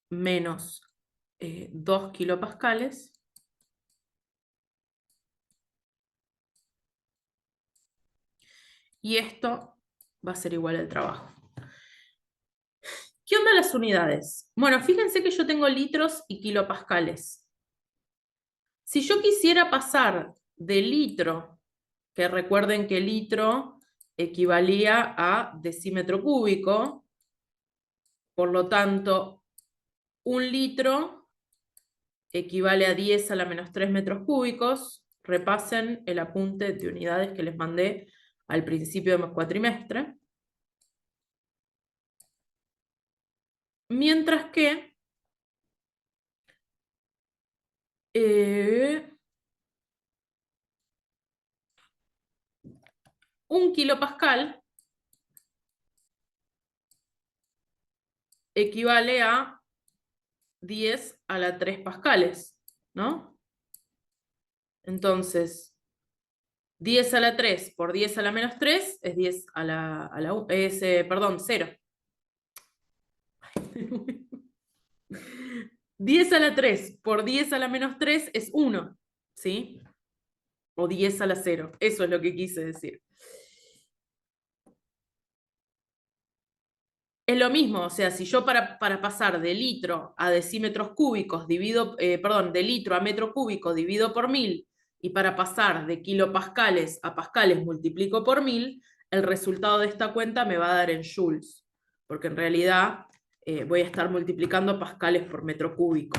menos 2 kilopascales, y esto va a ser igual al trabajo. ¿Qué onda las unidades? Bueno, fíjense que yo tengo litros y kilopascales. Si yo quisiera pasar de litro, que recuerden que litro equivalía a decímetro cúbico, por lo tanto, 1 litro equivale a 10 a la menos 3 metros cúbicos. Repasen el apunte de unidades que les mandé al principio del cuatrimestre. Mientras que 1 kilopascal equivale a 10 a la 3 pascales, ¿no? Entonces, 10 a la 3 por 10 a la menos 3 es 10 a perdón, 0. 10 a la 3 por 10 a la menos 3 es 1, ¿sí? O 10 a la 0. Eso es lo que quise decir. Es lo mismo, o sea, si yo para pasar de litro a decímetros cúbicos divido, perdón, de litro a metro cúbico divido por 1000, y para pasar de kilopascales a pascales multiplico por 1000, el resultado de esta cuenta me va a dar en joules, porque en realidad voy a estar multiplicando pascales por metro cúbico.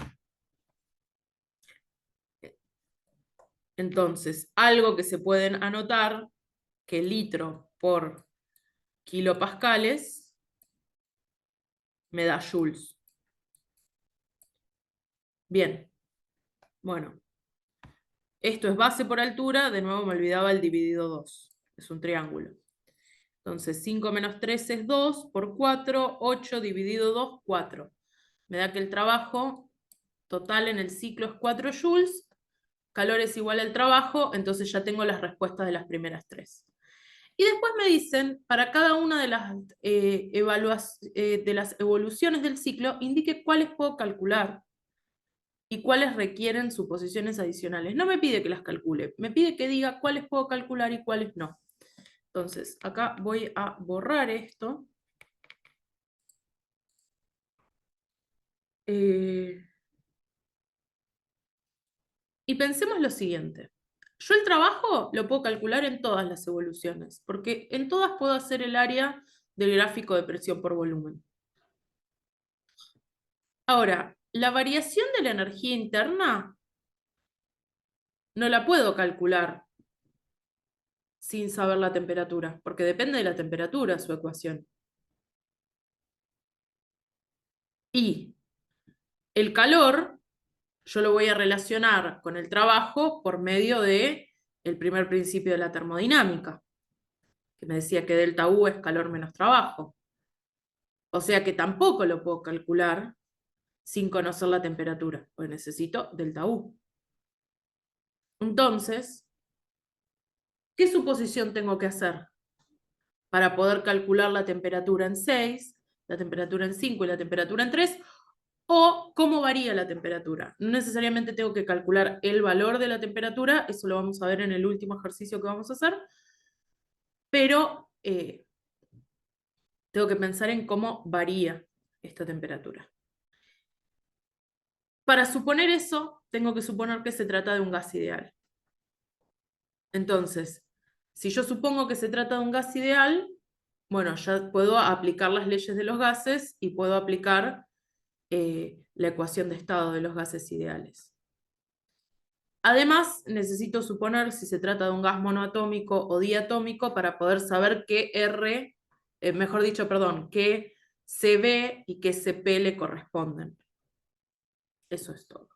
Entonces, algo que se pueden anotar, que litro por kilopascales me da joules. Bien, bueno, esto es base por altura, de nuevo me olvidaba el dividido 2, es un triángulo. Entonces 5 menos 3 es 2 por 4, 8 dividido 2, 4. Me da que el trabajo total en el ciclo es 4 joules, calor es igual al trabajo, entonces ya tengo las respuestas de las primeras tres. Y después me dicen, para cada una de las evoluciones del ciclo, indique cuáles puedo calcular y cuáles requieren suposiciones adicionales. No me pide que las calcule, me pide que diga cuáles puedo calcular y cuáles no. Entonces, acá voy a borrar esto. Y pensemos lo siguiente. Yo el trabajo lo puedo calcular en todas las evoluciones, porque en todas puedo hacer el área del gráfico de presión por volumen. Ahora, la variación de la energía interna no la puedo calcular sin saber la temperatura, porque depende de la temperatura su ecuación. Y el calor yo lo voy a relacionar con el trabajo por medio de el primer principio de la termodinámica, que me decía que delta U es calor menos trabajo. O sea que tampoco lo puedo calcular sin conocer la temperatura, porque necesito delta U. Entonces, ¿qué suposición tengo que hacer para poder calcular la temperatura en 6, la temperatura en 5 y la temperatura en 3? O cómo varía la temperatura. No necesariamente tengo que calcular el valor de la temperatura, eso lo vamos a ver en el último ejercicio que vamos a hacer, pero tengo que pensar en cómo varía esta temperatura. Para suponer eso, tengo que suponer que se trata de un gas ideal. Entonces, si yo supongo que se trata de un gas ideal, bueno, ya puedo aplicar las leyes de los gases y puedo aplicar la ecuación de estado de los gases ideales. Además, necesito suponer si se trata de un gas monoatómico o diatómico para poder saber qué R, mejor dicho, perdón, qué CB y qué CP le corresponden. Eso es todo.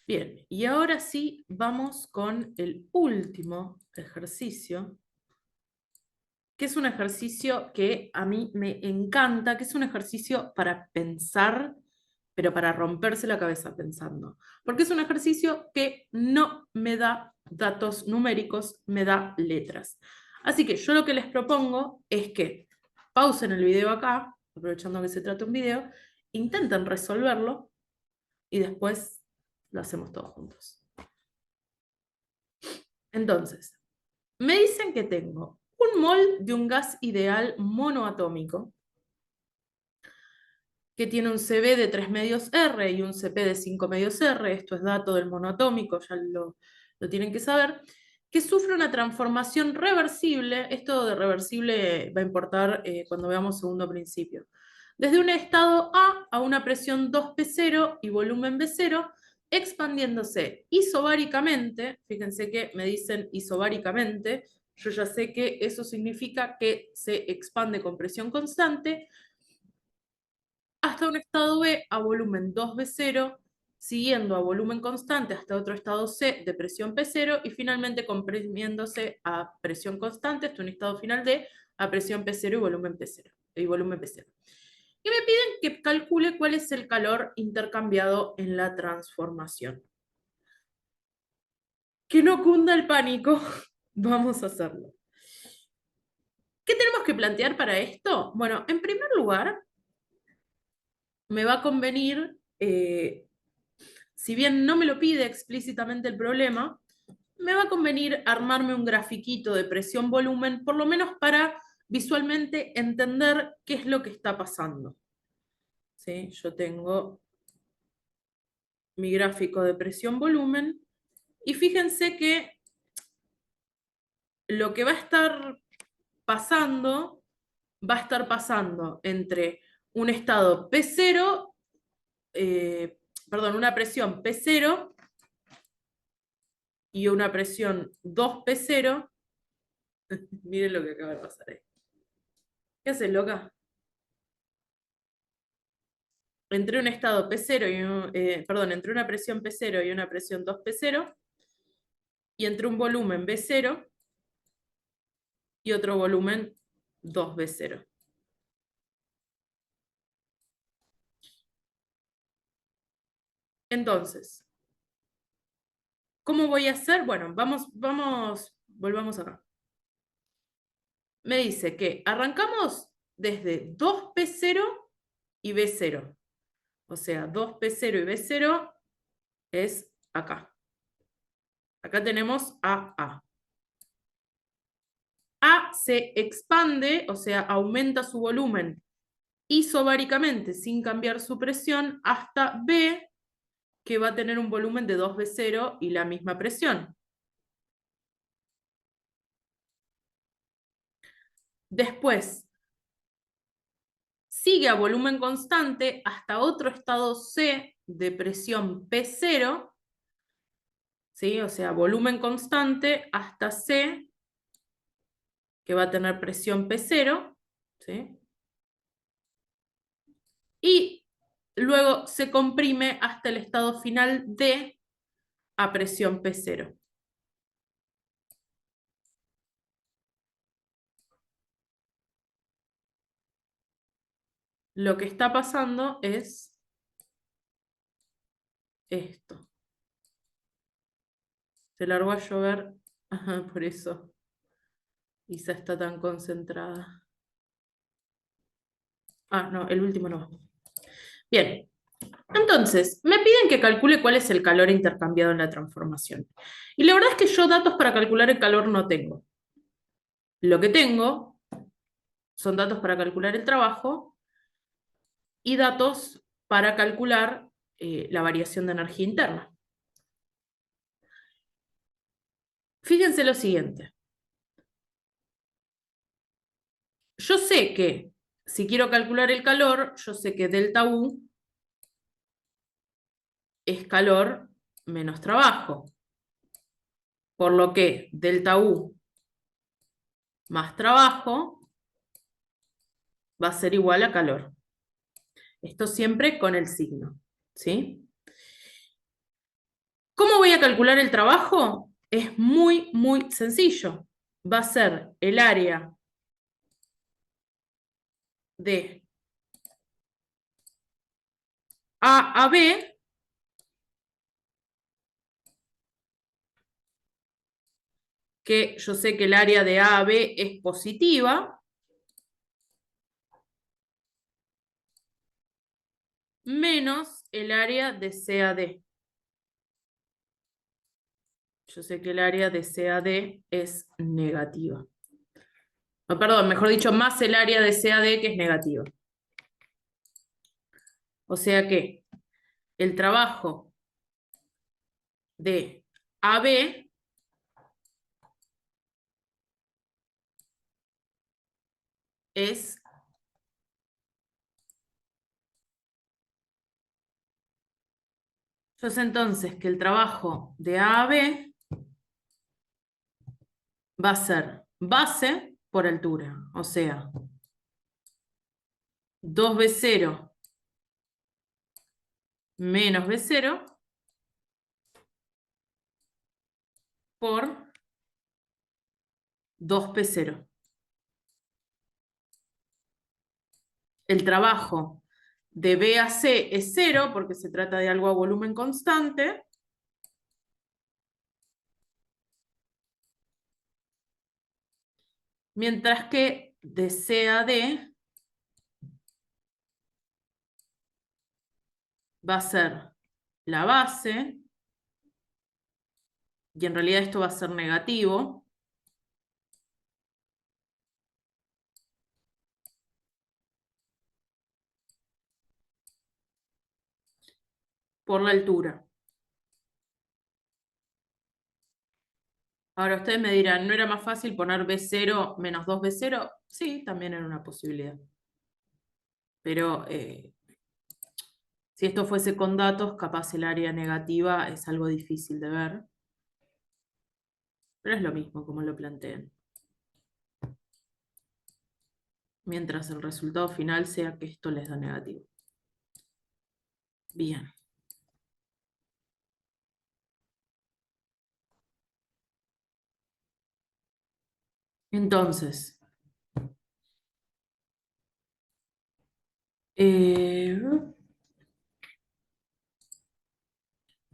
Bien, y ahora sí vamos con el último ejercicio, que es un ejercicio que a mí me encanta, que es un ejercicio para pensar, pero para romperse la cabeza pensando. Porque es un ejercicio que no me da datos numéricos, me da letras. Así que yo lo que les propongo es que pausen el video acá, aprovechando que se trata de un video, intenten resolverlo y después lo hacemos todos juntos. Entonces, me dicen que tengo un mol de un gas ideal monoatómico que tiene un CB de 3 medios R y un CP de 5 medios R, esto es dato del monoatómico, ya lo tienen que saber, que sufre una transformación reversible, esto de reversible va a importar cuando veamos segundo principio, desde un estado A una presión 2P0 y volumen B0, expandiéndose isobáricamente, fíjense que me dicen isobáricamente, yo ya sé que eso significa que se expande con presión constante, hasta un estado B a volumen 2B0, siguiendo a volumen constante hasta otro estado C de presión P0 y finalmente comprimiéndose a presión constante hasta un estado final D a presión P0 y volumen P0. Y me piden que calcule cuál es el calor intercambiado en la transformación. Que no cunda el pánico, vamos a hacerlo. ¿Qué tenemos que plantear para esto? Bueno, en primer lugar, me va a convenir, si bien no me lo pide explícitamente el problema, me va a convenir armarme un grafiquito de presión-volumen, por lo menos para visualmente entender qué es lo que está pasando. ¿Sí? Yo tengo mi gráfico de presión-volumen y fíjense que lo que va a estar pasando entre un estado P0, perdón, una presión P0 y una presión 2P0. Miren lo que acaba de pasar ahí. ¿Qué haces, loca? Entre un estado P0 perdón, entre una presión P0 y una presión 2P0, y entre un volumen B0 y otro volumen 2B0. Entonces, ¿cómo voy a hacer? Bueno, volvamos acá. Me dice que arrancamos desde 2P0 y B0. O sea, 2P0 y B0 es acá. Acá tenemos AA. A se expande, o sea, aumenta su volumen isobáricamente sin cambiar su presión hasta B, que va a tener un volumen de 2B0 y la misma presión. Después, sigue a volumen constante hasta otro estado C de presión P0, ¿sí? O sea, volumen constante hasta C, que va a tener presión P0, ¿sí? Y luego se comprime hasta el estado final D a presión P0. Lo que está pasando es esto. Se largó a llover, ajá, por eso Isa está tan concentrada. Ah, no, el último no. Bien, entonces, me piden que calcule cuál es el calor intercambiado en la transformación. Y la verdad es que yo datos para calcular el calor no tengo. Lo que tengo son datos para calcular el trabajo y datos para calcular la variación de energía interna. Fíjense lo siguiente. Yo sé que si quiero calcular el calor, yo sé que delta U es calor menos trabajo. Por lo que delta U más trabajo va a ser igual a calor. Esto siempre con el signo, ¿sí? ¿Cómo voy a calcular el trabajo? Es muy, muy sencillo. Va a ser el área de A a B que yo sé que el área de A a B es positiva, menos el área de C a D. Yo sé que el área de C a D es negativa. No, perdón, mejor dicho, más el área de C a D que es negativa. O sea que el trabajo de AB es yo sé entonces que el trabajo de A a B va a ser base por altura, o sea, 2B0 menos B0 por 2P0. El trabajo de B a C es 0 porque se trata de algo a volumen constante. Mientras que de C a D va a ser la base, y en realidad esto va a ser negativo, por la altura. Ahora ustedes me dirán, ¿no era más fácil poner B0 menos 2B0? Sí, también era una posibilidad. Pero si esto fuese con datos, capaz el área negativa es algo difícil de ver. Pero es lo mismo como lo planteen. Mientras el resultado final sea que esto les da negativo. Bien. Entonces, eh,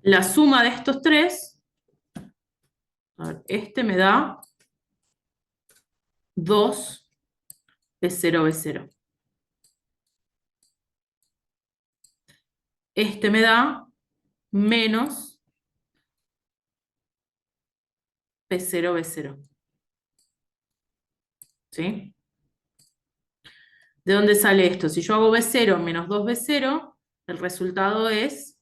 la suma de estos tres, a ver, este me da 2 B0B0. Este me da menos P0B0. ¿Sí? ¿De dónde sale esto? Si yo hago B0 menos 2B0, el resultado es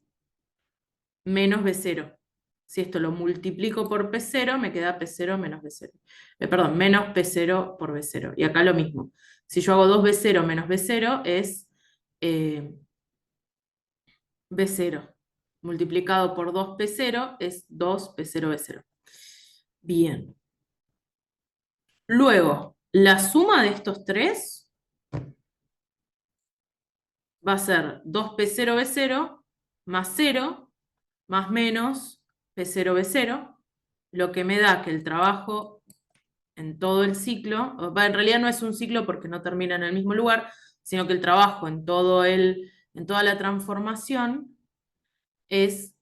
menos B0. Si esto lo multiplico por P0, me queda P0 menos B0. Perdón, menos P0 por B0. Y acá lo mismo. Si yo hago 2B0 menos B0 es B0. Multiplicado por 2P0 es 2P0B0. Bien. Luego, la suma de estos tres va a ser 2P0B0 más 0 más menos P0B0, lo que me da que el trabajo en todo el ciclo, en realidad no es un ciclo porque no termina en el mismo lugar, sino que el trabajo en toda la transformación es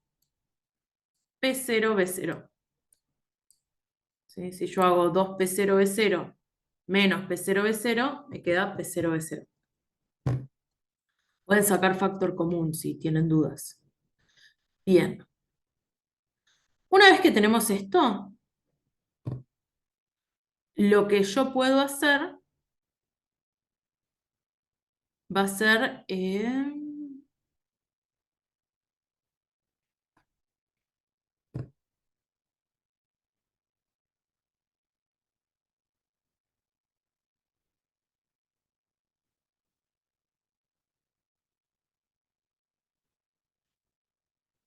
P0B0. ¿Sí? Si yo hago 2P0B0 menos P0B0, me queda P0B0. Pueden sacar factor común si tienen dudas. Bien. Una vez que tenemos esto, lo que yo puedo hacer va a ser...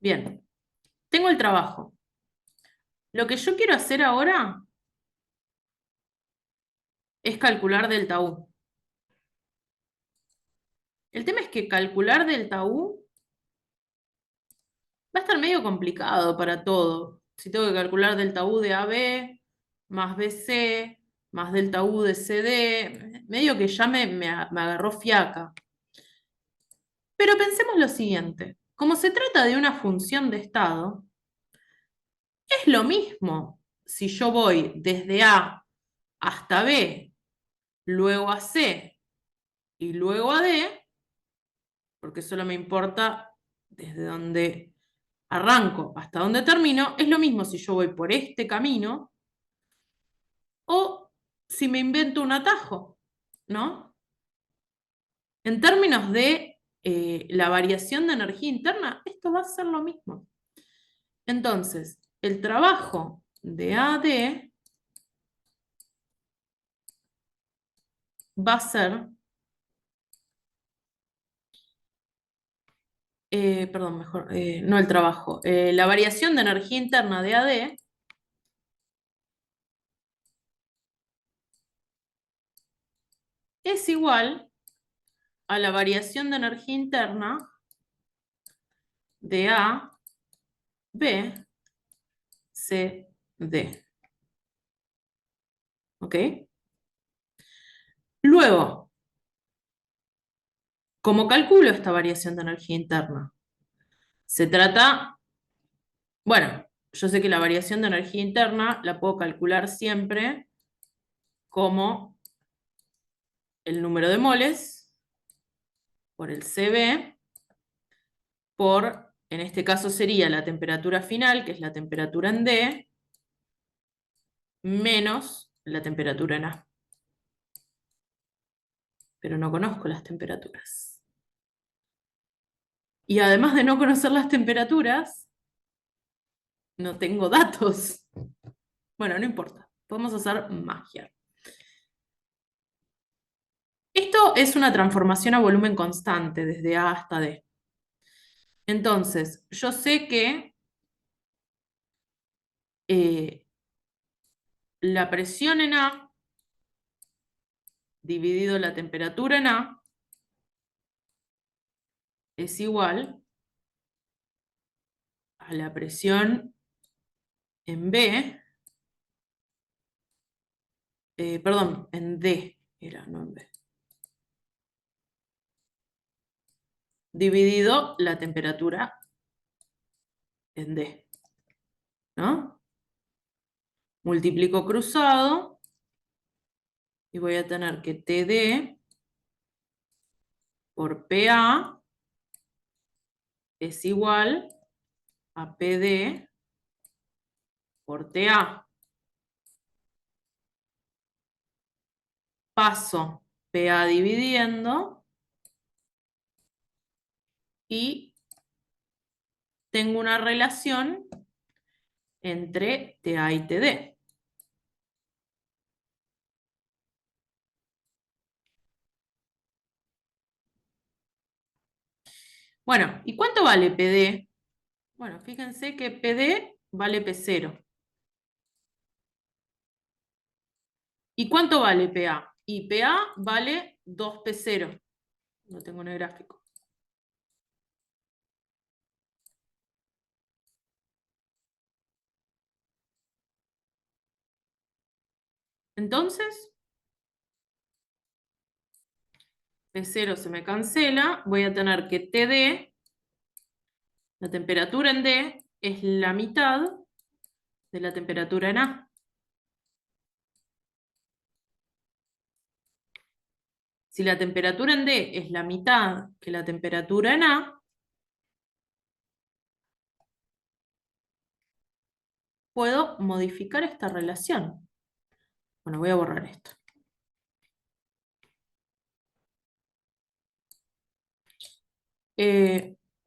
bien, tengo el trabajo. Lo que yo quiero hacer ahora es calcular delta U. El tema es que calcular delta U va a estar medio complicado para todo. Si tengo que calcular delta U de AB más BC más delta U de CD, medio que ya me agarró fiaca. Pero pensemos lo siguiente. Como se trata de una función de estado, es lo mismo si yo voy desde A hasta B, luego a C y luego a D, porque solo me importa desde donde arranco hasta donde termino, es lo mismo si yo voy por este camino o si me invento un atajo, ¿no? En términos de la variación de energía interna, esto va a ser lo mismo. Entonces, el trabajo de AD va a ser, perdón, mejor, no el trabajo, la variación de energía interna de AD es igual a la variación de energía interna de A, B, C, D. ¿Ok? Luego, ¿cómo calculo esta variación de energía interna? Se trata, bueno, yo sé que la variación de energía interna la puedo calcular siempre como el número de moles por el CB por, en este caso sería la temperatura final, que es la temperatura en D, menos la temperatura en A. Pero no conozco las temperaturas. Y además de no conocer las temperaturas, no tengo datos. Bueno, no importa, podemos hacer magia. Esto es una transformación a volumen constante, desde A hasta D. Entonces, yo sé que eh, la presión en A dividido la temperatura en A es igual a la presión en B, perdón, en D era, no en B, dividido la temperatura en D, ¿no? Multiplico cruzado y voy a tener que TD por PA es igual a PD por TA. Paso PA dividiendo y tengo una relación entre TA y TD. Bueno, ¿y cuánto vale PD? Bueno, fíjense que PD vale P0. ¿Y cuánto vale PA? Y PA vale 2P0. No tengo en el gráfico. Entonces, P0 se me cancela. Voy a tener que TD, la temperatura en D, es la mitad de la temperatura en A. Si la temperatura en D es la mitad que la temperatura en A, puedo modificar esta relación. Bueno, voy a borrar esto.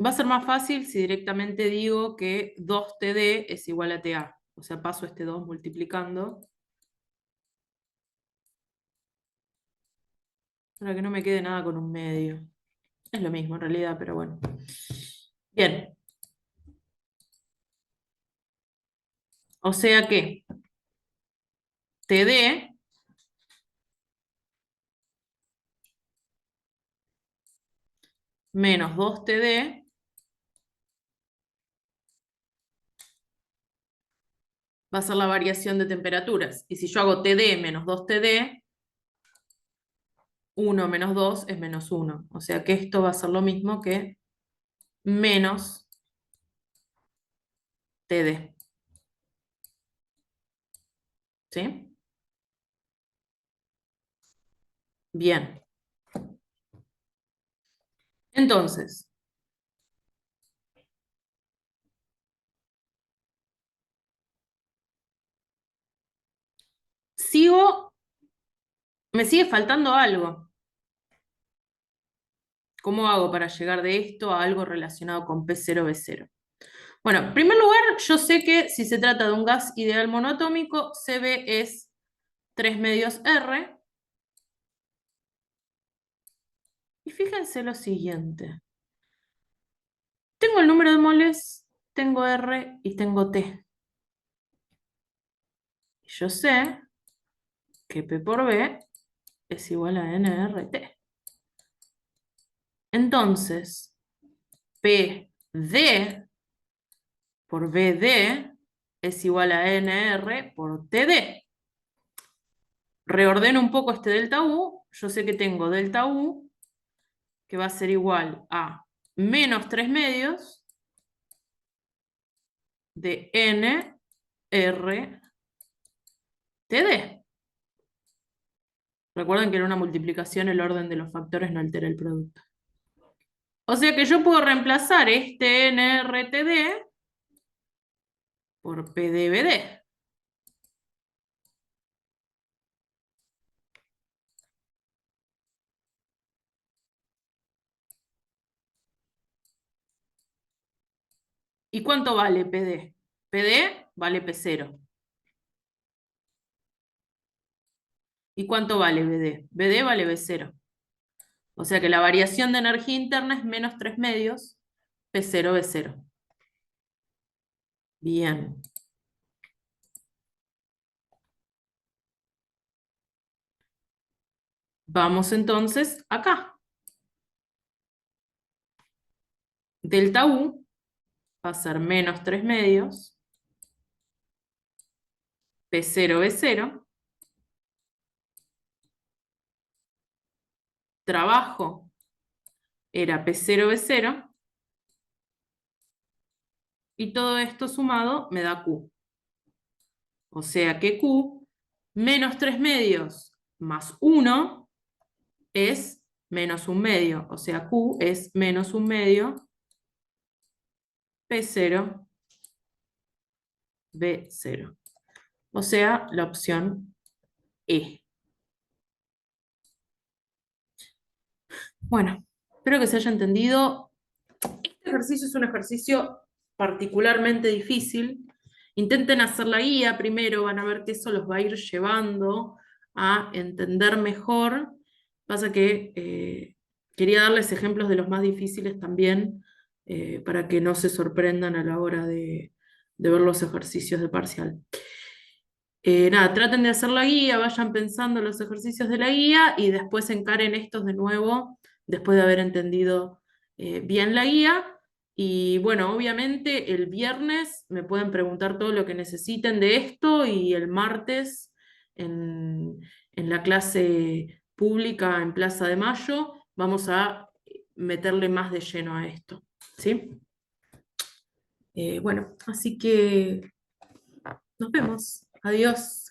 Va a ser más fácil si directamente digo que 2TD es igual a TA. O sea, paso este 2 multiplicando para que no me quede nada con un medio. Es lo mismo en realidad, pero bueno. Bien. O sea que TD menos 2TD va a ser la variación de temperaturas. Y si yo hago TD menos 2TD, 1 menos 2 es menos 1. O sea que esto va a ser lo mismo que menos TD. ¿Sí? Bien. Entonces, me sigue faltando algo. ¿Cómo hago para llegar de esto a algo relacionado con P0B0? Bueno, en primer lugar, yo sé que si se trata de un gas ideal monoatómico, CB es 3 medios R. Y fíjense lo siguiente. Tengo el número de moles, tengo R y tengo T. Y yo sé que P por B es igual a nRT. Entonces, PD por BD es igual a NR por TD. Reordeno un poco este delta U. Yo sé que tengo delta U que va a ser igual a menos 3 medios de NR TD. Recuerden que en una multiplicación el orden de los factores no altera el producto. O sea que yo puedo reemplazar este NRTD por PDBD. ¿Y cuánto vale PD? PD vale P0. ¿Y cuánto vale BD? BD vale B0. O sea que la variación de energía interna es menos 3 medios, P0, B0. Bien. Vamos entonces acá. Delta U va a ser menos 3 medios, P0, B0. Trabajo era P0, B0. Y todo esto sumado me da Q. O sea que Q menos 3 medios más 1 es menos 1 medio. O sea, Q es menos 1 medio P0, B0. O sea, la opción E. Bueno, espero que se haya entendido. Este ejercicio es un ejercicio particularmente difícil. Intenten hacer la guía primero, van a ver que eso los va a ir llevando a entender mejor. Pasa que quería darles ejemplos de los más difíciles también, para que no se sorprendan a la hora de ver los ejercicios de parcial. Nada, traten de hacer la guía, vayan pensando los ejercicios de la guía y después encaren estos de nuevo, después de haber entendido bien la guía. Y bueno, obviamente el viernes me pueden preguntar todo lo que necesiten de esto y el martes en la clase pública en Plaza de Mayo vamos a meterle más de lleno a esto. ¿Sí? Bueno, así que nos vemos. Adiós.